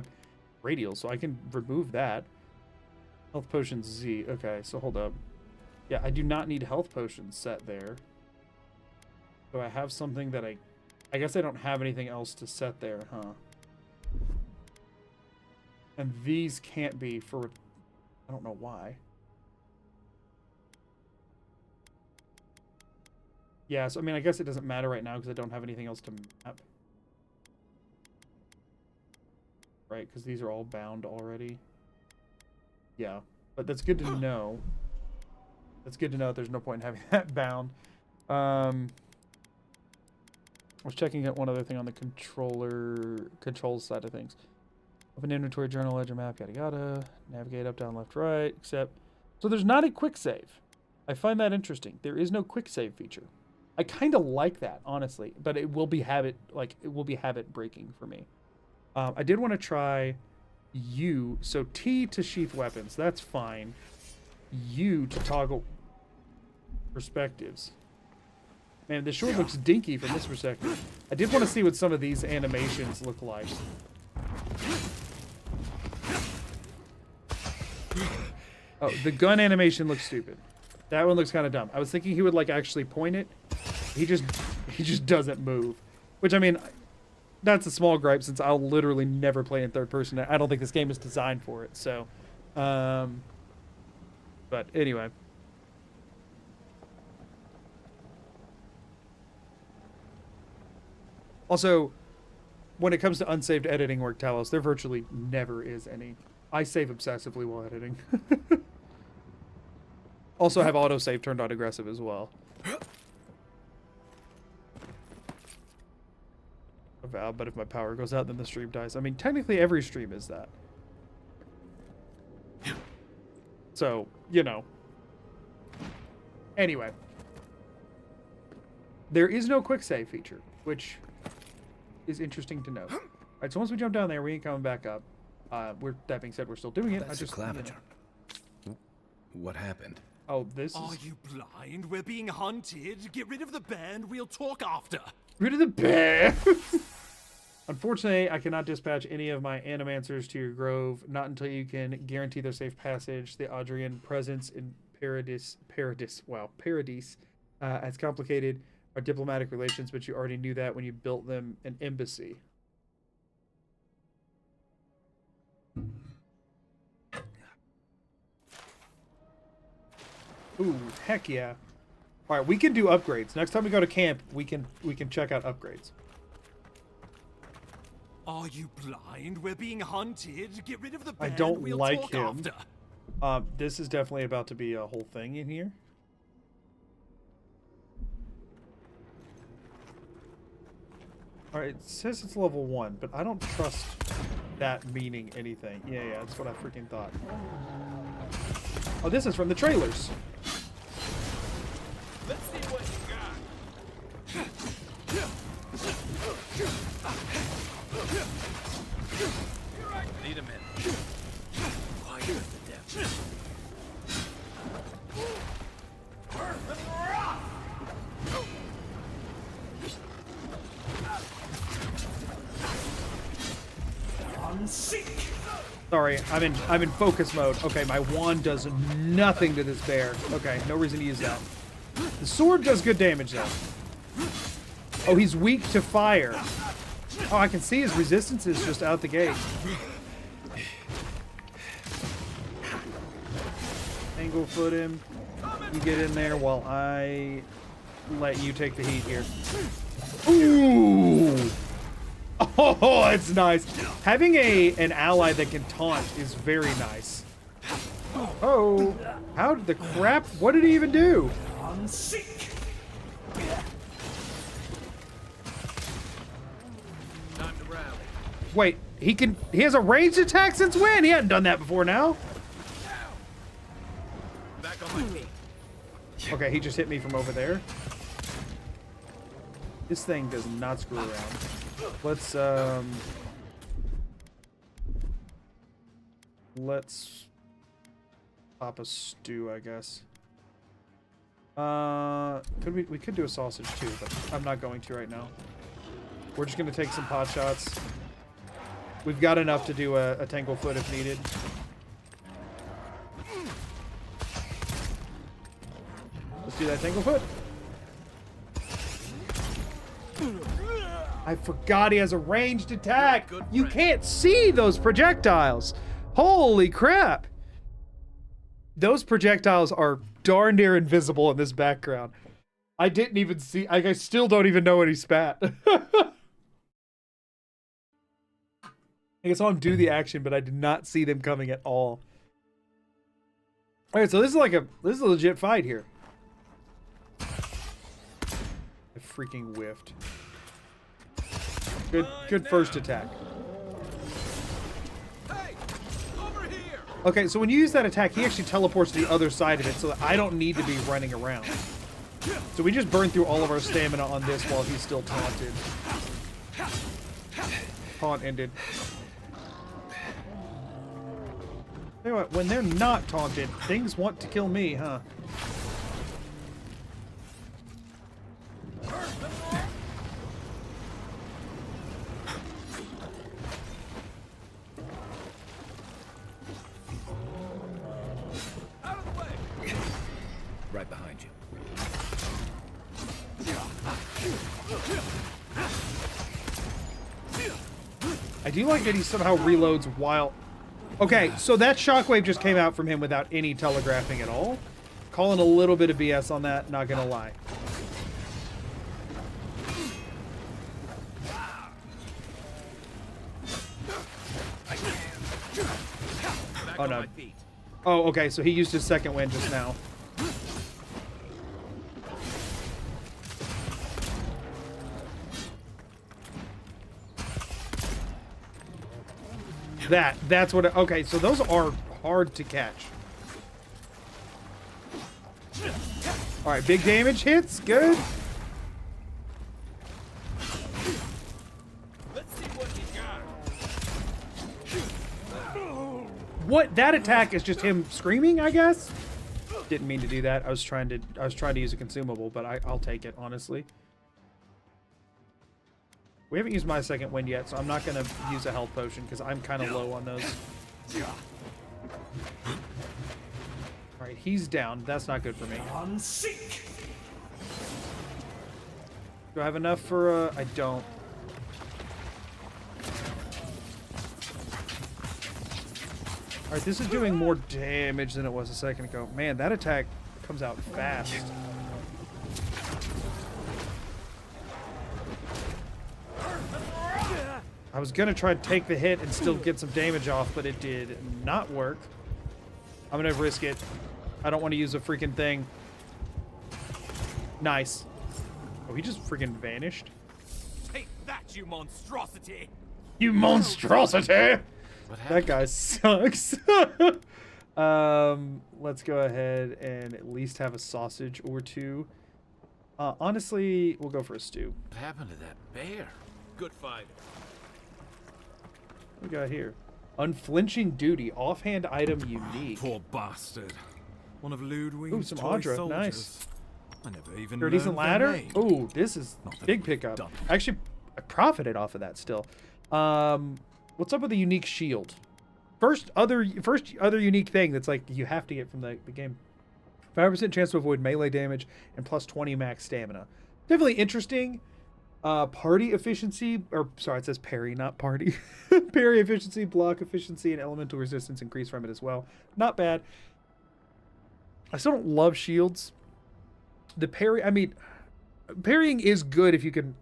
radial, so I can remove that. Health potion Z. Okay, so hold up. Yeah, I do not need health potions set there. So I have something that I guess I don't have anything else to set there, huh? And these can't be for, I don't know why. Yeah, so I mean, I guess it doesn't matter right now because I don't have anything else to map. Right, because these are all bound already. Yeah, but that's good to know. That's good to know that there's no point in having that bound. I was checking out one other thing on the controls side of things. Open inventory, journal, ledger, map, yada yada. Navigate up, down, left, right, except... So there's not a quick save. I find that interesting. There is no quick save feature. I kind of like that, honestly, but it will be habit breaking for me. I did want to try U, so T to sheath weapons, that's fine. U to toggle perspectives. Man, this sure looks dinky from this perspective. I did want to see what some of these animations look like. Oh, the gun animation looks stupid. That one looks kind of dumb. I was thinking he would like actually point it. He just doesn't move. Which, I mean, that's a small gripe since I'll literally never play in third person. I don't think this game is designed for it. So, but anyway. Also, when it comes to unsaved editing work, Talos, there virtually never is any. I save obsessively while editing. Also have autosave turned on aggressive as well. Avowed, but if my power goes out, then the stream dies. I mean, technically every stream is that. So, you know. Anyway. There is no quick save feature, which is interesting to note. Alright, so once we jump down there, we ain't coming back up. That being said, we're still doing it. That's I just, claviger. What happened? Oh, this Are is... you blind? We're being hunted. Get rid of the band. We'll talk after. Rid of the bear! Unfortunately, I cannot dispatch any of my animancers to your grove, not until you can guarantee their safe passage. The Audrian presence in Paradis, as complicated our diplomatic relations, but you already knew that when you built them an embassy. Ooh, heck yeah. All right, we can do upgrades. Next time we go to camp, we can check out upgrades. Are you blind? We're being hunted. Get rid of the band. I don't we'll like talk him. after. This is definitely about to be a whole thing in here. All right, it says it's level 1, but I don't trust that meaning anything. Yeah, that's what I freaking thought. Oh, this is from the trailers. Let's see what you got. Need a minute. Quiet the devil. Sorry, I'm in focus mode. Okay, my wand does nothing to this bear. Okay, no reason to use that. The sword does good damage though. Oh, he's weak to fire. Oh, I can see his resistance is just out the gate. Angle foot him. You get in there while I let you take the heat here. Ooh! Oh, it's nice. Having an ally that can taunt is very nice. Oh, how did the crap? What did he even do? Time to rally. Wait, he has a ranged attack since when? He hadn't done that before now. Back on my feet. Okay, he just hit me from over there. This thing does not screw around. Let's pop a stew, I guess. We could do a sausage too, but I'm not going to right now. We're just gonna take some pot shots. We've got enough to do a Tanglefoot if needed. Let's do that Tanglefoot. I forgot he has a ranged attack. You can't see those projectiles. Holy crap. Those projectiles are darn near invisible in this background. I didn't even see. I still don't even know what he spat. I saw him do the action, but I did not see them coming at all. All right, so this is a legit fight here. I freaking whiffed. Good first attack. Hey, over here. Okay, so when you use that attack, he actually teleports to the other side of it, so that I don't need to be running around. So we just burn through all of our stamina on this while he's still taunted. Taunt ended. Tell you what, when they're not taunted, things want to kill me, huh? Out of the way. Right behind you. I do like that he somehow reloads while... Okay, so that shockwave just came out from him without any telegraphing at all. Calling a little bit of BS on that, not gonna lie. Back Oh, on no. my feet. Oh, okay, so he used his second wind just now. That's what okay, so those are hard to catch. Alright, big damage hits, good. Let's see what you got. What? That attack is just him screaming, I guess? Didn't mean to do that. I was trying to use a consumable, but I'll take it, honestly. We haven't used my second wind yet, so I'm not going to use a health potion because I'm kind of low on those. Alright, he's down. That's not good for me. Do I have enough for, I don't. Alright, this is doing more damage than it was a second ago. Man, that attack comes out fast. I was gonna try to take the hit and still get some damage off, but it did not work. I'm gonna risk it. I don't want to use a freaking thing. Nice. Oh, he just freaking vanished. Take that, you monstrosity! You monstrosity! What That happened? guy sucks. Let's go ahead and at least have a sausage or two. Honestly, we'll go for a stew. What happened to that bear? Good fight. What we got here? Unflinching duty, offhand item unique. Poor bastard. One of Ludwig's Ooh, some toy Audra, soldiers. nice. I never even For a decent learned their ladder? name. Ooh, this is Not that big we've pickup. done. Actually, I profited off of that still. What's up with the unique shield? First other unique thing that's like you have to get from the game. 5% chance to avoid melee damage and plus 20 max stamina. Definitely interesting. Party efficiency, or sorry, it says parry, not party. Parry efficiency, block efficiency, and elemental resistance increase from it as well. Not bad. I still don't love shields. The parry, I mean, parrying is good if you can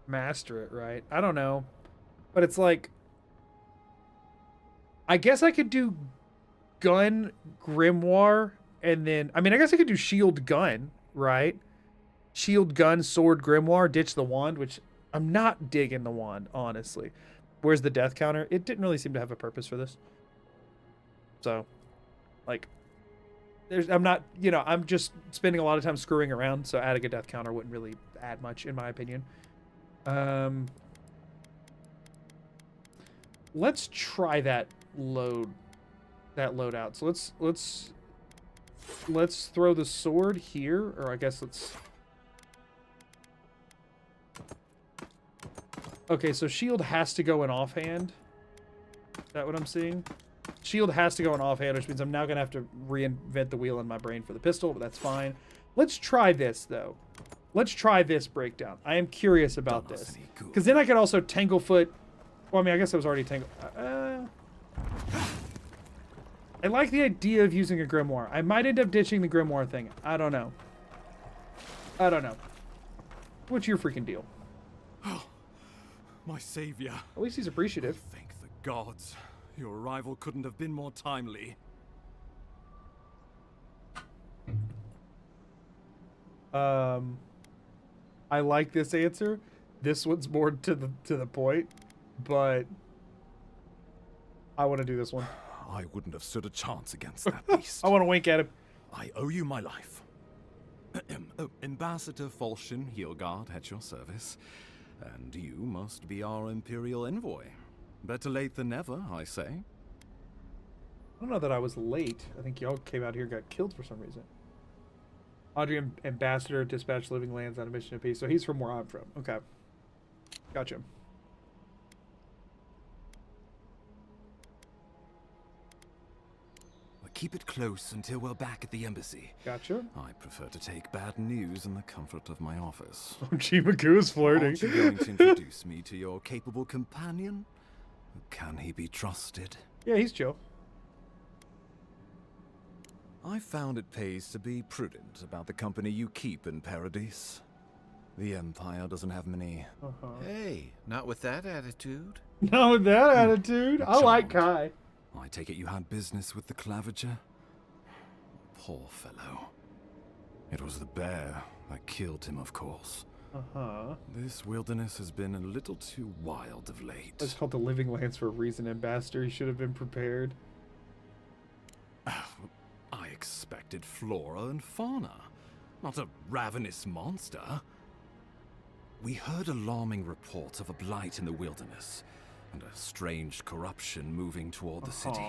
master it, right? I don't know. But it's like, I guess I could do gun grimoire and then, I mean, I guess I could do shield gun, right? Shield gun, sword grimoire, ditch the wand, which I'm not digging the wand, honestly. Where's the death counter? It didn't really seem to have a purpose for this. So, like, I'm not, I'm just spending a lot of time screwing around, so adding a death counter wouldn't really add much, in my opinion. Let's try that loadout. So let's throw the sword here, or I guess let's. Okay, so shield has to go in offhand. Is that what I'm seeing? Shield has to go in offhand, which means I'm now gonna have to reinvent the wheel in my brain for the pistol, but that's fine. Let's try this though. Let's try this breakdown. I am curious about Done us this. any good. Because then I could also Tanglefoot. Well, I mean, I guess I was already Tangle. I like the idea of using a grimoire. I might end up ditching the grimoire thing. I don't know. What's your freaking deal? My savior. At least he's appreciative. Thank the gods. Your arrival couldn't have been more timely. I like this answer. This one's more to the point, but I want to do this one. I wouldn't have stood a chance against that beast. I want to wink at him. I owe you my life. Ambassador Falchion Heelguard at your service. And you must be our Imperial envoy. Better late than never, I say. I don't know that I was late. I think y'all came out here and got killed for some reason. Audrey, Ambassador, dispatch living lands on a mission of peace. So he's from where I'm from. Okay. Gotcha. We'll keep it close until we're back at the embassy. Gotcha. I prefer to take bad news in the comfort of my office. Chimaku is flirting. Aren't you going to introduce me to your capable companion? Can he be trusted? Yeah, he's chill. I found it pays to be prudent about the company you keep in Paradise. The Empire doesn't have many. Hey, not with that attitude. Not with that attitude. I like Kai. I take it you had business with the Clavager? Poor fellow. It was the bear that killed him, of course. Uh-huh. This wilderness has been a little too wild of late. It's called the Living Lands for a reason, Ambassador. You should have been prepared. I expected flora and fauna, not a ravenous monster. We heard alarming reports of a blight in the wilderness, and a strange corruption moving toward the city.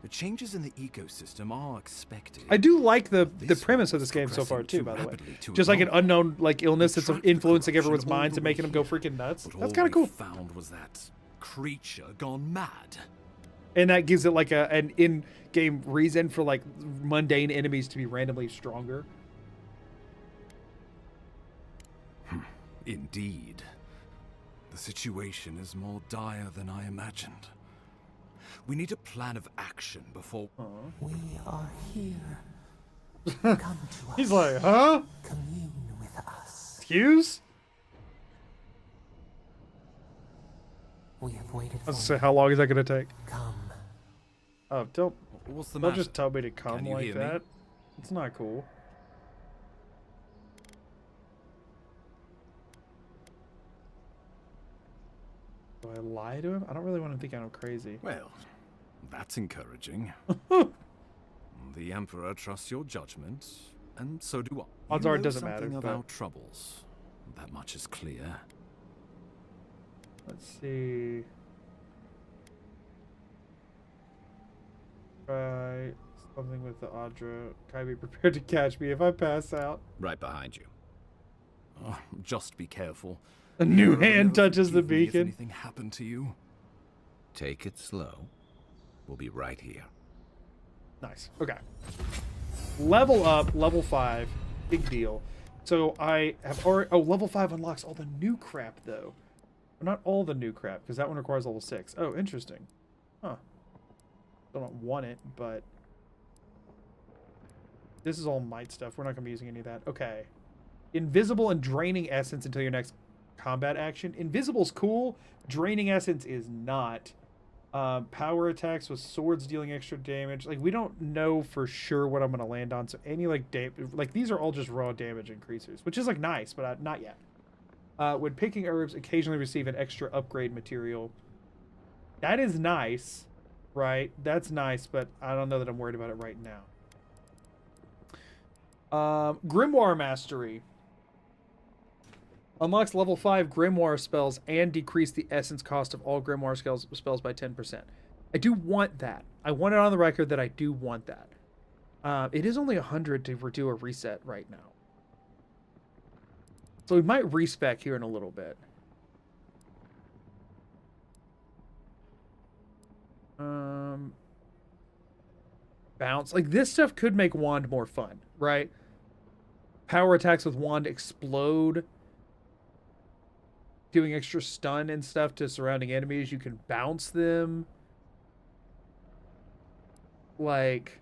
The changes in the ecosystem are expected. I do like the premise of this game so far too, by the way. Just like an unknown illness that's influencing everyone's minds and making them go freaking nuts. That's kind of cool. What we found was that creature gone mad. And that gives it like an in-game reason for like mundane enemies to be randomly stronger. Indeed. The situation is more dire than I imagined. We need a plan of action before... We are here. Come to us. He's like, huh? Commune with us. Excuse? We have waited I for was gonna say, how long is that gonna take? Come. Oh, don't What's the matter? just tell me to come Can you like hear me? that. It's not cool. Do I lie to him? I don't really want to think I'm crazy. Well, that's encouraging. The Emperor trusts your judgment, and so do I. Odds You are it know doesn't matter, something of but- our troubles. That much is clear. Let's see. Try something with the Audra. Kai, be prepared to catch me if I pass out. Right behind you. Oh, just be careful. A new You never hand know, touches the forgive me if beacon. anything happened to you. Take it slow. We'll be right here. Nice. Okay. Level up, level 5. Big deal. So I have already... Oh, level 5 unlocks all the new crap, though. Well, not all the new crap, because that one requires level 6. Oh, interesting. Huh. Still don't want it, but... This is all might stuff. We're not going to be using any of that. Okay. Invisible and draining essence until your next combat action. Invisible's cool. Draining essence is not. Power attacks with swords dealing extra damage. Like, we don't know for sure what I'm going to land on. So any, like, these are all just raw damage increasers, which is, like, nice, but not yet. When picking herbs, occasionally receive an extra upgrade material. That is nice, right? That's nice, but I don't know that I'm worried about it right now. Grimoire Mastery. Unlocks level 5 Grimoire spells and decrease the essence cost of all Grimoire spells by 10%. I do want that. I want it on the record that I do want that. It is only 100 to do a reset right now. So we might respec here in a little bit. Bounce. Like, this stuff could make Wand more fun, right? Power attacks with Wand explode. Doing extra stun and stuff to surrounding enemies. You can bounce them. Like...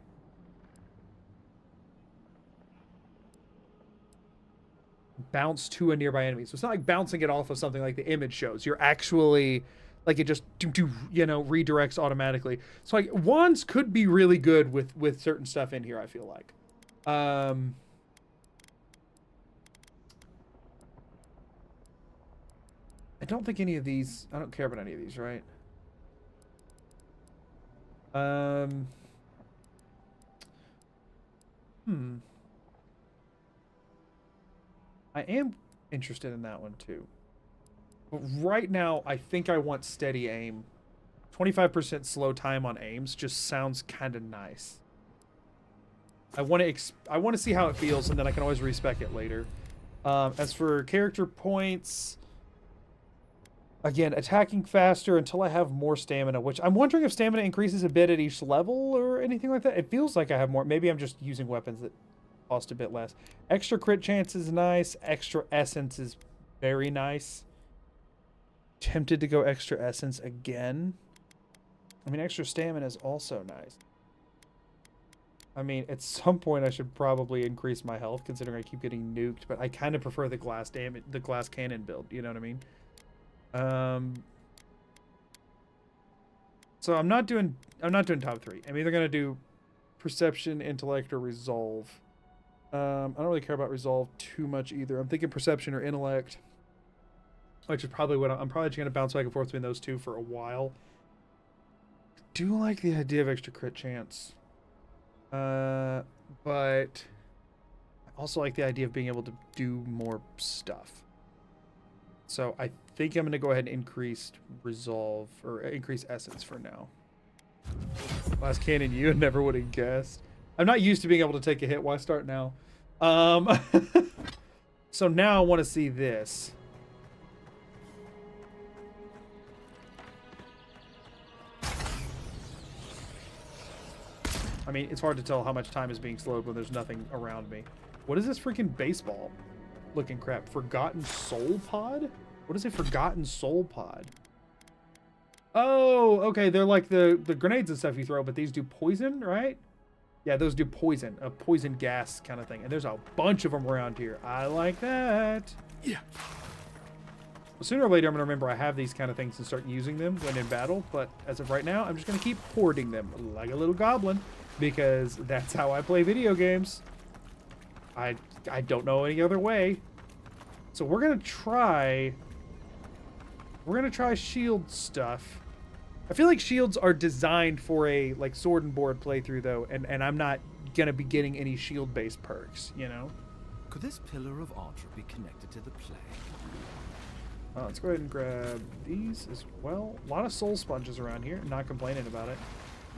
bounce to a nearby enemy. So it's not like bouncing it off of something like the image shows. You're actually... like, it just, redirects automatically. So, like, wands could be really good with certain stuff in here, I feel like. I don't think any of these... I don't care about any of these, right? I am interested in that one, too. But right now, I think I want steady aim. 25% slow time on aims just sounds kind of nice. I want to see how it feels, and then I can always respec it later. As for character points... again, attacking faster until I have more stamina, which I'm wondering if stamina increases a bit at each level or anything like that. It feels like I have more. Maybe I'm just using weapons that cost a bit less. Extra crit chance is nice. Extra essence is very nice. Tempted to go extra essence again. I mean, extra stamina is also nice. I mean, at some point I should probably increase my health considering I keep getting nuked, but I kind of prefer the glass cannon build, you know what I mean? So I'm not doing top 3. I'm either gonna do perception, intellect, or resolve. I don't really care about resolve too much either. I'm thinking perception or intellect, which is probably what I'm probably just gonna bounce back and forth between those two for a while. I do like the idea of extra crit chance, but I also like the idea of being able to do more stuff. So I think I'm gonna go ahead and increase resolve or increase essence for now. Last cannon, you never would have guessed. I'm not used to being able to take a hit. Why start now? So now I want to see this. I mean, it's hard to tell how much time is being slowed when there's nothing around me. What is this freaking baseball looking crap? Forgotten Soul Pod? What is a Forgotten Soul Pod? Oh, okay. They're like the grenades and stuff you throw, but these do poison, right? Yeah, those do poison. A poison gas kind of thing. And there's a bunch of them around here. I like that. Yeah. Well, sooner or later, I'm going to remember I have these kind of things and start using them when in battle. But as of right now, I'm just going to keep hoarding them like a little goblin. Because that's how I play video games. I don't know any other way. So we're going to try... We're going to try shield stuff. I feel like shields are designed for a like sword and board playthrough though, and I'm not gonna be getting any shield based perks, you know. Could this pillar of archer be connected to the play? Let's go ahead and grab these as well. A lot of soul sponges around here. Not complaining about it.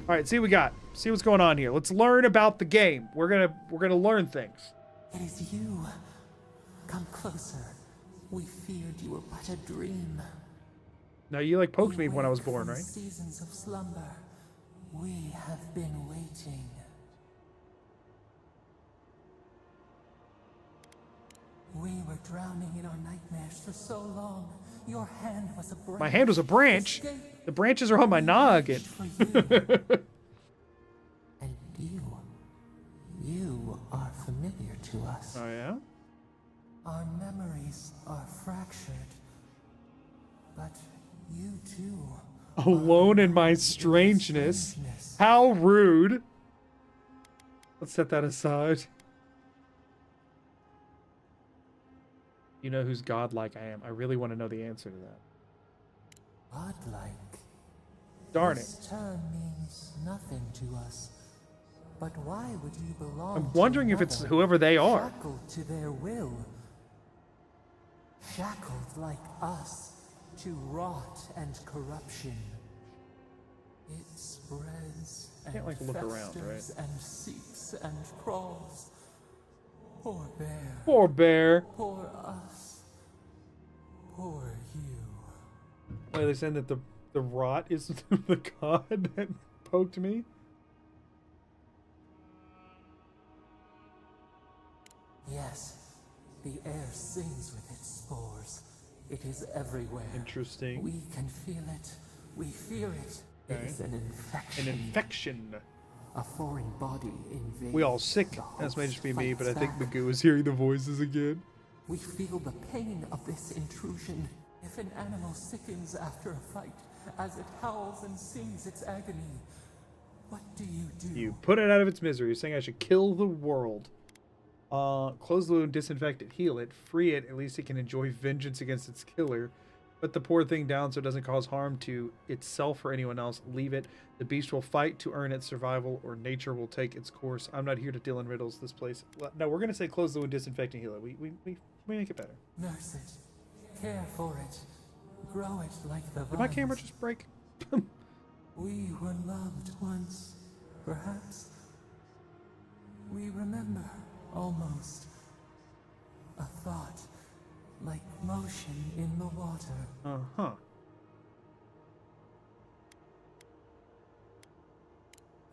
All right, see what we got. See what's going on here. Let's learn about the game. We're gonna learn things. It is you. Come closer. We feared you were but a dream. Now you like poked me when I was born, right? Seasons of slumber. We have been waiting. We were drowning in our nightmares for so long. Your hand was a branch. My hand was a branch. Escape. The branches are on my noggin. For you. And you are familiar to us. Oh yeah? Our memories are fractured, but you too. Alone in my strangeness. How rude. Let's set that aside. You know who's godlike I am. I really want to know the answer to that. Godlike. Darn it. This term means nothing to us. But why would you belong I'm to wondering if it's another, whoever they are. Shackled to their will. Shackled like us to rot and corruption. It spreads and Can't, like, look around, festers right? and seeps and crawls. Poor bear. Poor bear. Poor us. Poor you. Wait, they're saying that the rot is the god that poked me? Yes, the air sings with its spores. It is everywhere. Interesting. We can feel it. We fear it. Okay. It is an infection. An infection. A foreign body invades. We all sick. the That may host, just be me, but I fights think back. Magoo is hearing the voices again. We feel the pain of this intrusion. If an animal sickens after a fight, as it howls and sings its agony, what do? You put it out of its misery. You're saying I should kill the world. Close the wound, disinfect it, heal it, free it. At least it can enjoy vengeance against its killer. Put the poor thing down so it doesn't cause harm to itself or anyone else. Leave it. The beast will fight to earn its survival, or nature will take its course. I'm not here to deal in riddles. This place. No, we're gonna say close the wound, disinfect, and heal it. We make it better. Nurse it. Care for it. Grow it like the vines. Did my camera just break? We were loved once, perhaps. We remember, almost. A thought, like motion in the water. Uh-huh.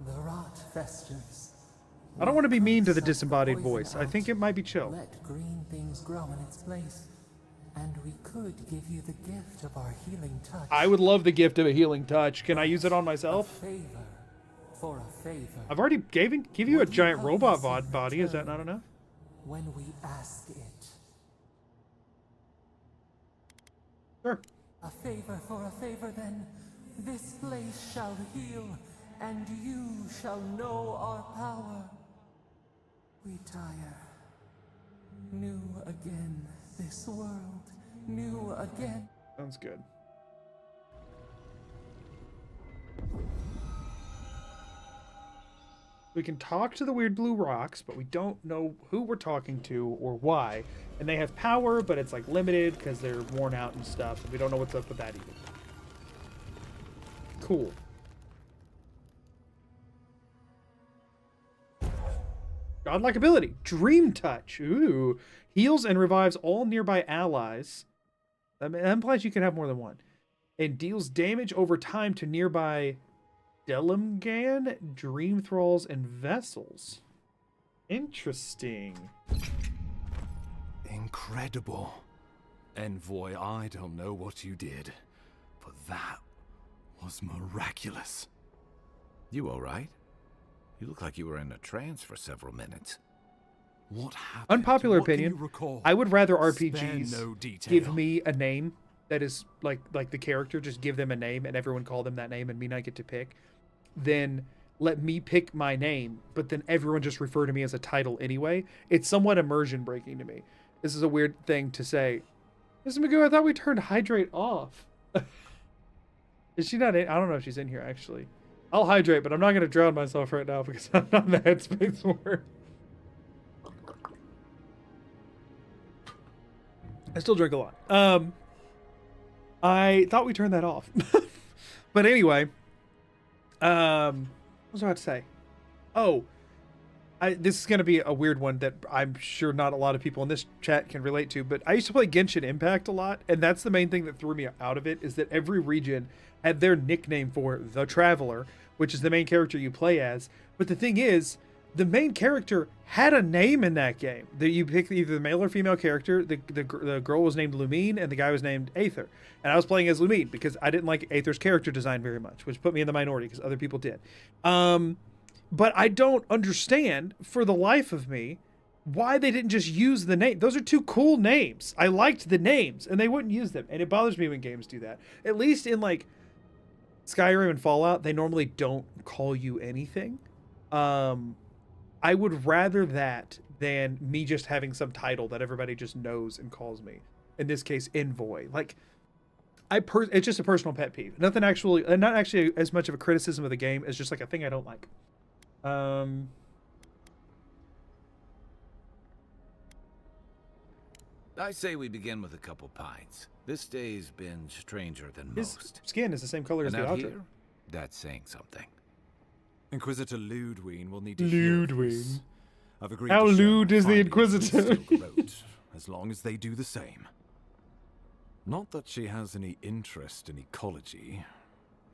The rot festers. I don't want to be mean to the Suck disembodied poison voice. I out. think it might be chill. Let green things grow in its place. And we could give you the gift of our healing touch. I would love the gift of a healing touch. Can I use it on A myself? favor for a favor. I've already give you a Would you giant help robot us in body. Is that return? not enough? When we ask it. Sure. A favor for a favor, then. This place shall heal, and you shall know our power. We tire. New again, this world, new again. Sounds good. We can talk to the weird blue rocks, but we don't know who we're talking to or why. And they have power, but it's like limited because they're worn out and stuff. And we don't know what's up with that either. Cool. Godlike ability. Dream Touch. Ooh. Heals and revives all nearby allies. That implies you can have more than one. And deals damage over time to nearby Delimgan, Dream Thralls, and Vessels. Interesting. Incredible. Envoy, I don't know what you did, but that was miraculous. You all right? You look like you were in a trance for several minutes. What happened? Unpopular What can opinion. you recall? I would rather Spare RPGs no detail. give me a name that is like the character, just give them a name and everyone call them that name and me not get to pick, than let me pick my name, but then everyone just refer to me as a title anyway. It's somewhat immersion breaking to me. This is a weird thing to say. Mrs. Magoo, I thought we turned hydrate off. Is she not in? I don't know if she's in here actually. I'll hydrate, but I'm not going to drown myself right now because I'm not in the headspace for it. I still drink a lot. I thought we turned that off. But anyway, what was I about to say? Oh, this is going to be a weird one that I'm sure not a lot of people in this chat can relate to, but I used to play Genshin Impact a lot, and that's the main thing that threw me out of it, is that every region had their nickname for the Traveler, which is the main character you play as. But the thing is, the main character had a name in that game. That you pick either the male or female character. The girl was named Lumine, and the guy was named Aether. And I was playing as Lumine because I didn't like Aether's character design very much, which put me in the minority because other people did. But I don't understand, for the life of me, why they didn't just use the name. Those are two cool names. I liked the names, and they wouldn't use them. And it bothers me when games do that. At least in, like, Skyrim and Fallout, they normally don't call you anything. I would rather that than me just having some title that everybody just knows and calls me. In this case, Envoy. Like, it's just a personal pet peeve. Nothing actually, not actually as much of a criticism of the game as just like a thing I don't like. I say we begin with a couple pints. This day's been stranger than His most. skin is the same color as And the out altar. here, that's saying something. Inquisitor Ludwine will need to hear Ludwine. this. I've agreed How to share lewd my is the findings Inquisitor? with Silk Road, as long as they do the same. Not that she has any interest in ecology.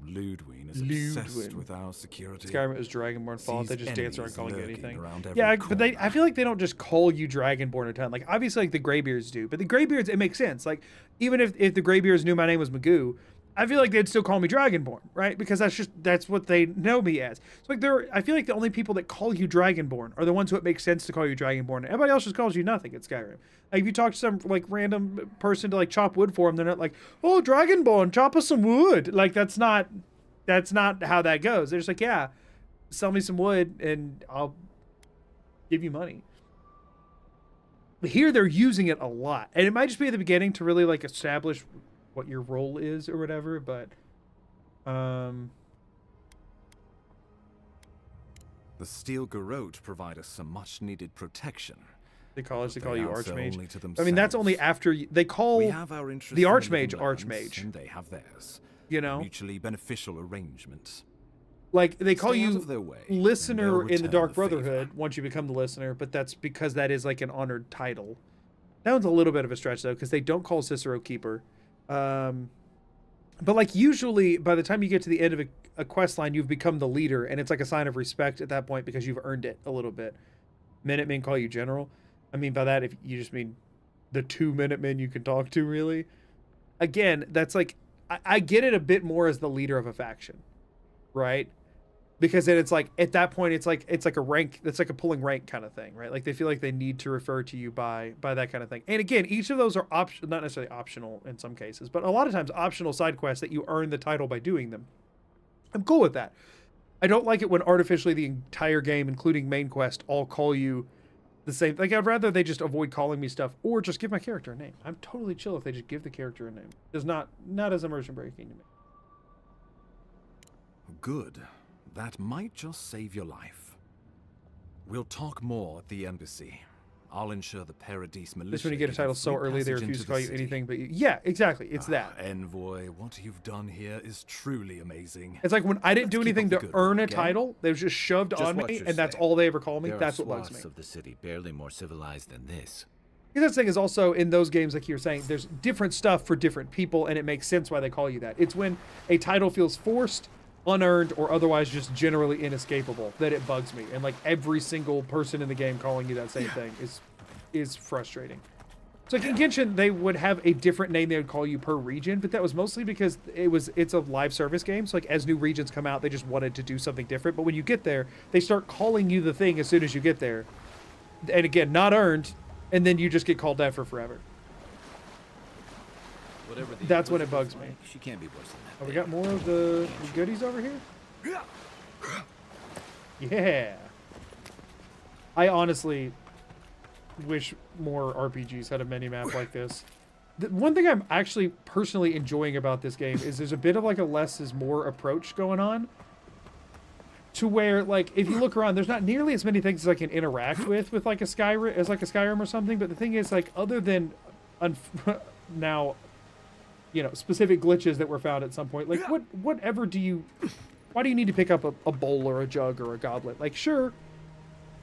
Ludwine is obsessed Ludwine. with our security. Skyrim is Dragonborn Fallout. They Sees just dance around enemies calling you lurking anything. around every Yeah, but I corner. feel like they don't just call you Dragonborn a ton. Like, obviously, like the Greybeards do. But the Greybeards, it makes sense. Like, even if the Greybeards knew my name was Magoo, I feel like they'd still call me Dragonborn, right? Because that's what they know me as. So like I feel like the only people that call you Dragonborn are the ones who it makes sense to call you Dragonborn. Everybody else just calls you nothing at Skyrim. Like if you talk to some like random person to like chop wood for them, they're not like, "Oh, Dragonborn, chop us some wood." Like that's not how that goes. They're just like, "Yeah, sell me some wood and I'll give you money." But here they're using it a lot, and it might just be at the beginning to really like establish what your role is or whatever, but The Steel Garrote provide us some much-needed protection. they call you Answer Archmage. only to I mean, that's themselves. only after they call We have our interests the in Archmage living lands, Archmage. and they have theirs. You know, Mutually beneficial arrangements. like they call Stay out you of their way, and listener they'll in the return Dark the favor. Brotherhood once you become the listener, but that's because that is like an honored title. That one's a little bit of a stretch though, because they don't call Cicero Keeper. But like usually by the time you get to the end of a quest line, you've become the leader, and it's like a sign of respect at that point because you've earned it a little bit. Minutemen call you General. I mean by that, if you just mean the 2 Minutemen you can talk to, really. Again, that's like I get it a bit more as the leader of a faction, right? Because then it's like at that point it's like a rank, that's like a pulling rank kind of thing, right? Like they feel like they need to refer to you by that kind of thing. And again, each of those are not necessarily optional in some cases, but a lot of times optional side quests that you earn the title by doing them. I'm cool with that. I don't like it when artificially the entire game, including main quest, all call you the same. Like, I'd rather they just avoid calling me stuff or just give my character a name. I'm totally chill if they just give the character a name. It's not as immersion breaking to me. Good. That might just save your life. We'll talk more at the embassy. I'll ensure the Paradise militia. Just when you get a title so early, they refuse to call you city. anything but you. Yeah, exactly. It's that. Envoy, what you've done here is truly amazing. It's like when I didn't do Let's keep anything up to the good earn a work, eh? title, they was just shoved on watch me, your and that's step. all they ever call me. There That's are what bugs me. swaths of the city barely more civilized than this. Because that thing is also in those games, like you were saying, there's different stuff for different people, and it makes sense why they call you that. It's when a title feels forced, unearned, or otherwise just generally inescapable that it bugs me. And like every single person in the game calling you that same thing is frustrating. So like in Genshin, they would have a different name they would call you per region, but that was mostly because it's a live service game. So like as new regions come out, they just wanted to do something different. But when you get there, they start calling you the thing as soon as you get there. And again, not earned, and then you just get called that for forever. Whatever the That's when it Elizabeth's bugs me. like, she can't be worse than that. Oh, we got more of the goodies over here? Yeah. I honestly wish more RPGs had a mini-map like this. The one thing I'm actually personally enjoying about this game is there's a bit of like a less is more approach going on. To where, like, if you look around, there's not nearly as many things as I can interact with like a Skyrim or something. But the thing is, like, other than now, you know, specific glitches that were found at some point, like, whatever do you, why do you need to pick up a bowl or a jug or a goblet? Like, sure,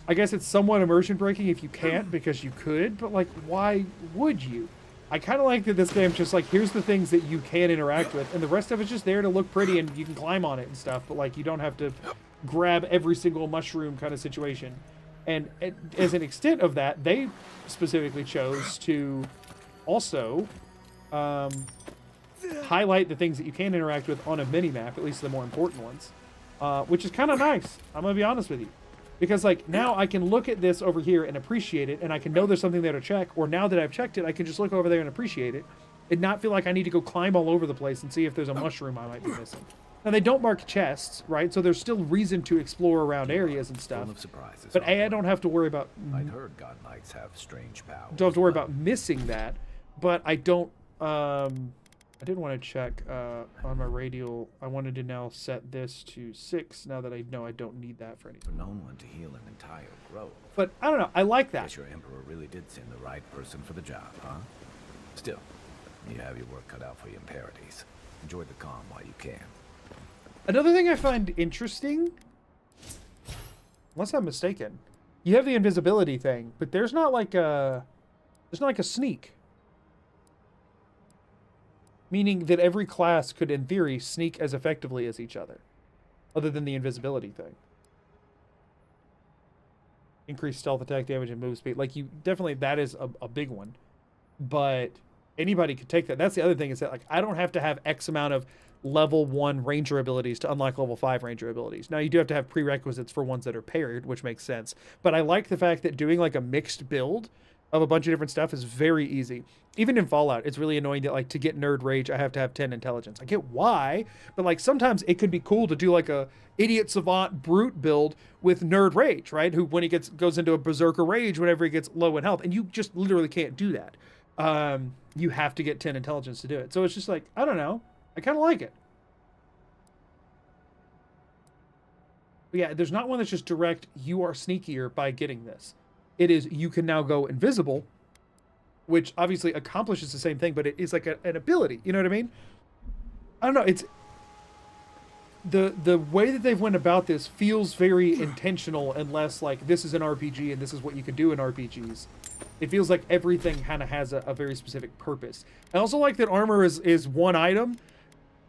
I guess it's somewhat immersion breaking if you can't, because you could, but like, why would you? I kind of like that this game's just like, here's the things that you can interact with, and the rest of it's just there to look pretty and you can climb on it and stuff, but like, you don't have to grab every single mushroom kind of situation. And as an extent of that, they specifically chose to also highlight the things that you can interact with on a mini-map, at least the more important ones, which is kind of nice. I'm going to be honest with you. Because, like, now I can look at this over here and appreciate it, and I can know there's something there to check, or now that I've checked it, I can just look over there and appreciate it, and not feel like I need to go climb all over the place and see if there's a mushroom I might be missing. Now, they don't mark chests, right? So there's still reason to explore around areas and stuff. Full of surprises, But aren't I they? don't have to worry about... I'd heard God Knights have strange powers. Don't have to worry but about missing that, but I don't... I did want to check on my radial. I wanted to now set this to 6 now that I know I don't need that for anything. for no one to heal an entire grove. But I don't know. I like that. Guess your emperor really did send the right person for the job, huh? Still, you have your work cut out for you in Paradise. Enjoy the calm while you can. Another thing I find interesting, unless I'm mistaken, you have the invisibility thing, but there's not like a sneak. Meaning that every class could, in theory, sneak as effectively as each other, other than the invisibility thing. Increased stealth attack damage and move speed. Like, you definitely, that is a big one. But anybody could take that. That's the other thing, is that, like, I don't have to have X amount of level 1 ranger abilities to unlock level 5 ranger abilities. Now, you do have to have prerequisites for ones that are paired, which makes sense. But I like the fact that doing, like, a mixed build of a bunch of different stuff is very easy. Even in Fallout, it's really annoying that, like, to get nerd rage, I have to have 10 intelligence. I get why, but, like, sometimes it could be cool to do, like, a idiot savant brute build with nerd rage, right? Who, when he goes into a berserker rage whenever he gets low in health, and you just literally can't do that. You have to get 10 intelligence to do it. So it's just like, I don't know. I kind of like it. But yeah, there's not one that's just direct, you are sneakier by getting this. It is, you can now go invisible, which obviously accomplishes the same thing, but it is like an ability. You know what I mean? I don't know. It's the way that they've went about this feels very intentional, and less like this is an RPG and this is what you can do in RPGs. It feels like everything kind of has a very specific purpose. I also like that armor is one item,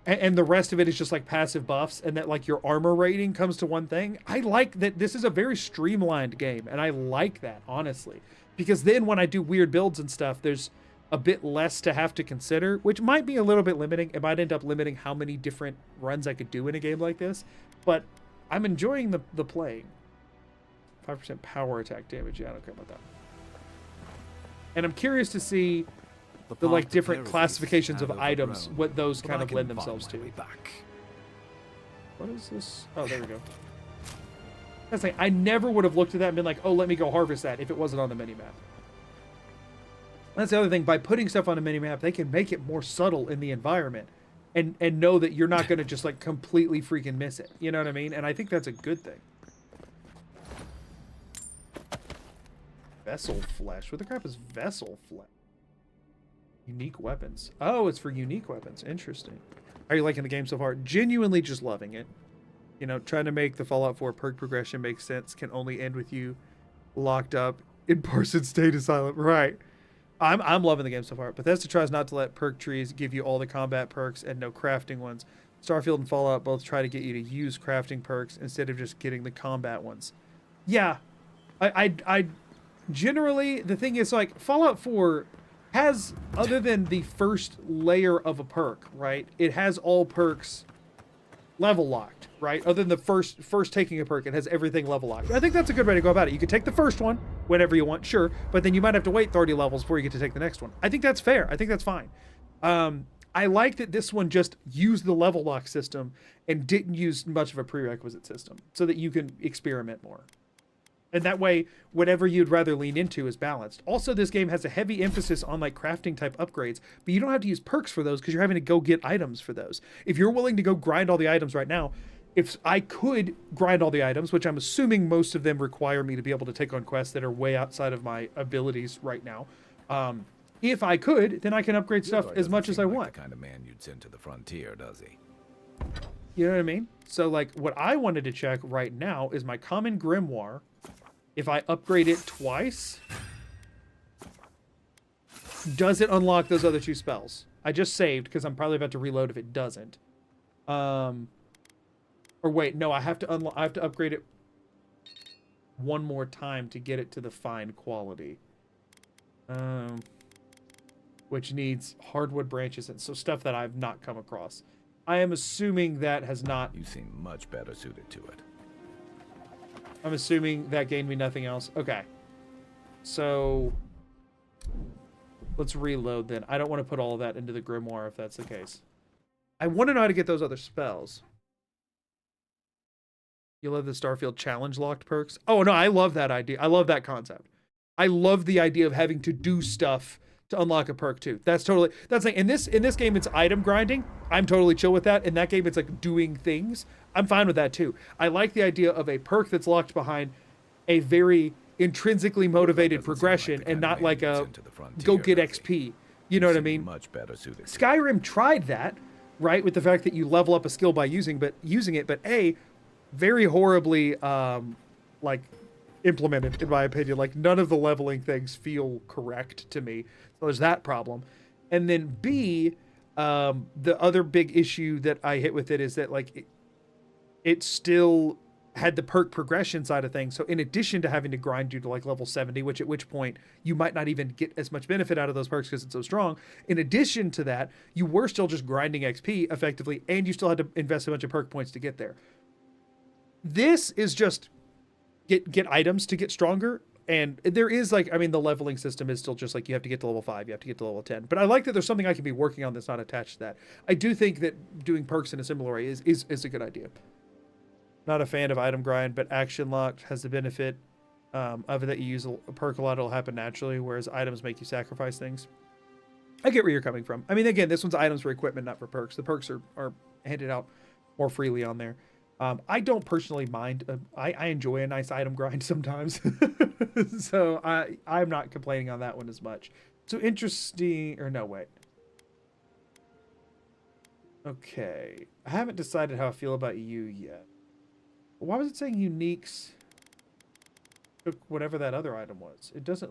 and the rest of it is just like passive buffs, and that like your armor rating comes to one thing. I like that this is a very streamlined game, and I like that, honestly. Because then when I do weird builds and stuff, there's a bit less to have to consider, which might be a little bit limiting. It might end up limiting how many different runs I could do in a game like this. But I'm enjoying the playing. 5% power attack damage. Yeah, I don't care about that. And I'm curious to see the like different classifications of items, what those kind of lend themselves to. Back. What is this? Oh, there we go. That's like, I never would have looked at that and been like, oh, let me go harvest that if it wasn't on the minimap. That's the other thing. By putting stuff on a minimap, they can make it more subtle in the environment and know that you're not going to just like completely freaking miss it. You know what I mean? And I think that's a good thing. Vessel flesh. What the crap is vessel flesh? Unique weapons. Oh, it's for unique weapons. Interesting. Are you liking the game so far? Genuinely just loving it. You know, trying to make the Fallout 4 perk progression make sense can only end with you locked up in Parsons State Asylum. Right. I'm loving the game so far. Bethesda tries not to let perk trees give you all the combat perks and no crafting ones. Starfield and Fallout both try to get you to use crafting perks instead of just getting the combat ones. Yeah. I generally, the thing is, like, Fallout 4 has, other than the first layer of a perk, right? It has all perks level locked, right? Other than the first taking a perk, it has everything level locked. I think that's a good way to go about it. You can take the first one whenever you want, sure, but then you might have to wait 30 levels before you get to take the next one. I think that's fair. I think that's fine. I like that this one just used the level lock system and didn't use much of a prerequisite system so that you can experiment more. And that way, whatever you'd rather lean into is balanced. Also, this game has a heavy emphasis on like crafting type upgrades, but you don't have to use perks for those because you're having to go get items for those. If you're willing to go grind all the items right now, if I could grind all the items, which I'm assuming most of them require me to be able to take on quests that are way outside of my abilities right now. If I could, then I can upgrade stuff as much as I want. The kind of man you'd send to the frontier, does he? You know what I mean? So like what I wanted to check right now is my common grimoire. If I upgrade it twice, does it unlock those other two spells? I just saved because I'm probably about to reload if it doesn't. Or wait, no, I have to upgrade it one more time to get it to the fine quality. Which needs hardwood branches and so stuff that I've not come across. I am assuming that has not. You seem much better suited to it. I'm assuming that gained me nothing else. Okay. So let's reload then. I don't want to put all of that into the grimoire if that's the case. I want to know how to get those other spells. You love the Starfield challenge locked perks? Oh, no, I love that idea. I love that concept. I love the idea of having to do stuff to unlock a perk too. That's like in this game it's item grinding. I'm totally chill with that. In that game it's like doing things. I'm fine with that too. I like the idea of a perk that's locked behind a very intrinsically motivated progression and not like a go get XP. You know what I mean? Much better suited. Skyrim tried that, right? With the fact that you level up a skill by using it, but very horribly like implemented in my opinion. Like none of the leveling things feel correct to me. So there's that problem. And then B, the other big issue that I hit with it is that like it still had the perk progression side of things. So in addition to having to grind you to like level 70, at which point you might not even get as much benefit out of those perks because it's so strong. In addition to that, you were still just grinding XP effectively, and you still had to invest a bunch of perk points to get there. This is just get items to get stronger. And there is like, I mean, the leveling system is still just like you have to get to level 5, you have to get to level 10. But I like that there's something I can be working on that's not attached to that. I do think that doing perks in a similar way is a good idea. Not a fan of item grind, but action locked has the benefit of it that you use a perk a lot, it'll happen naturally, whereas items make you sacrifice things. I get where you're coming from. I mean, again, this one's items for equipment, not for perks. The perks are handed out more freely on there. I don't personally mind. I enjoy a nice item grind sometimes. So I'm not complaining on that one as much. So interesting, or no, wait. Okay. I haven't decided how I feel about you yet. Why was it saying uniques took whatever that other item was? It doesn't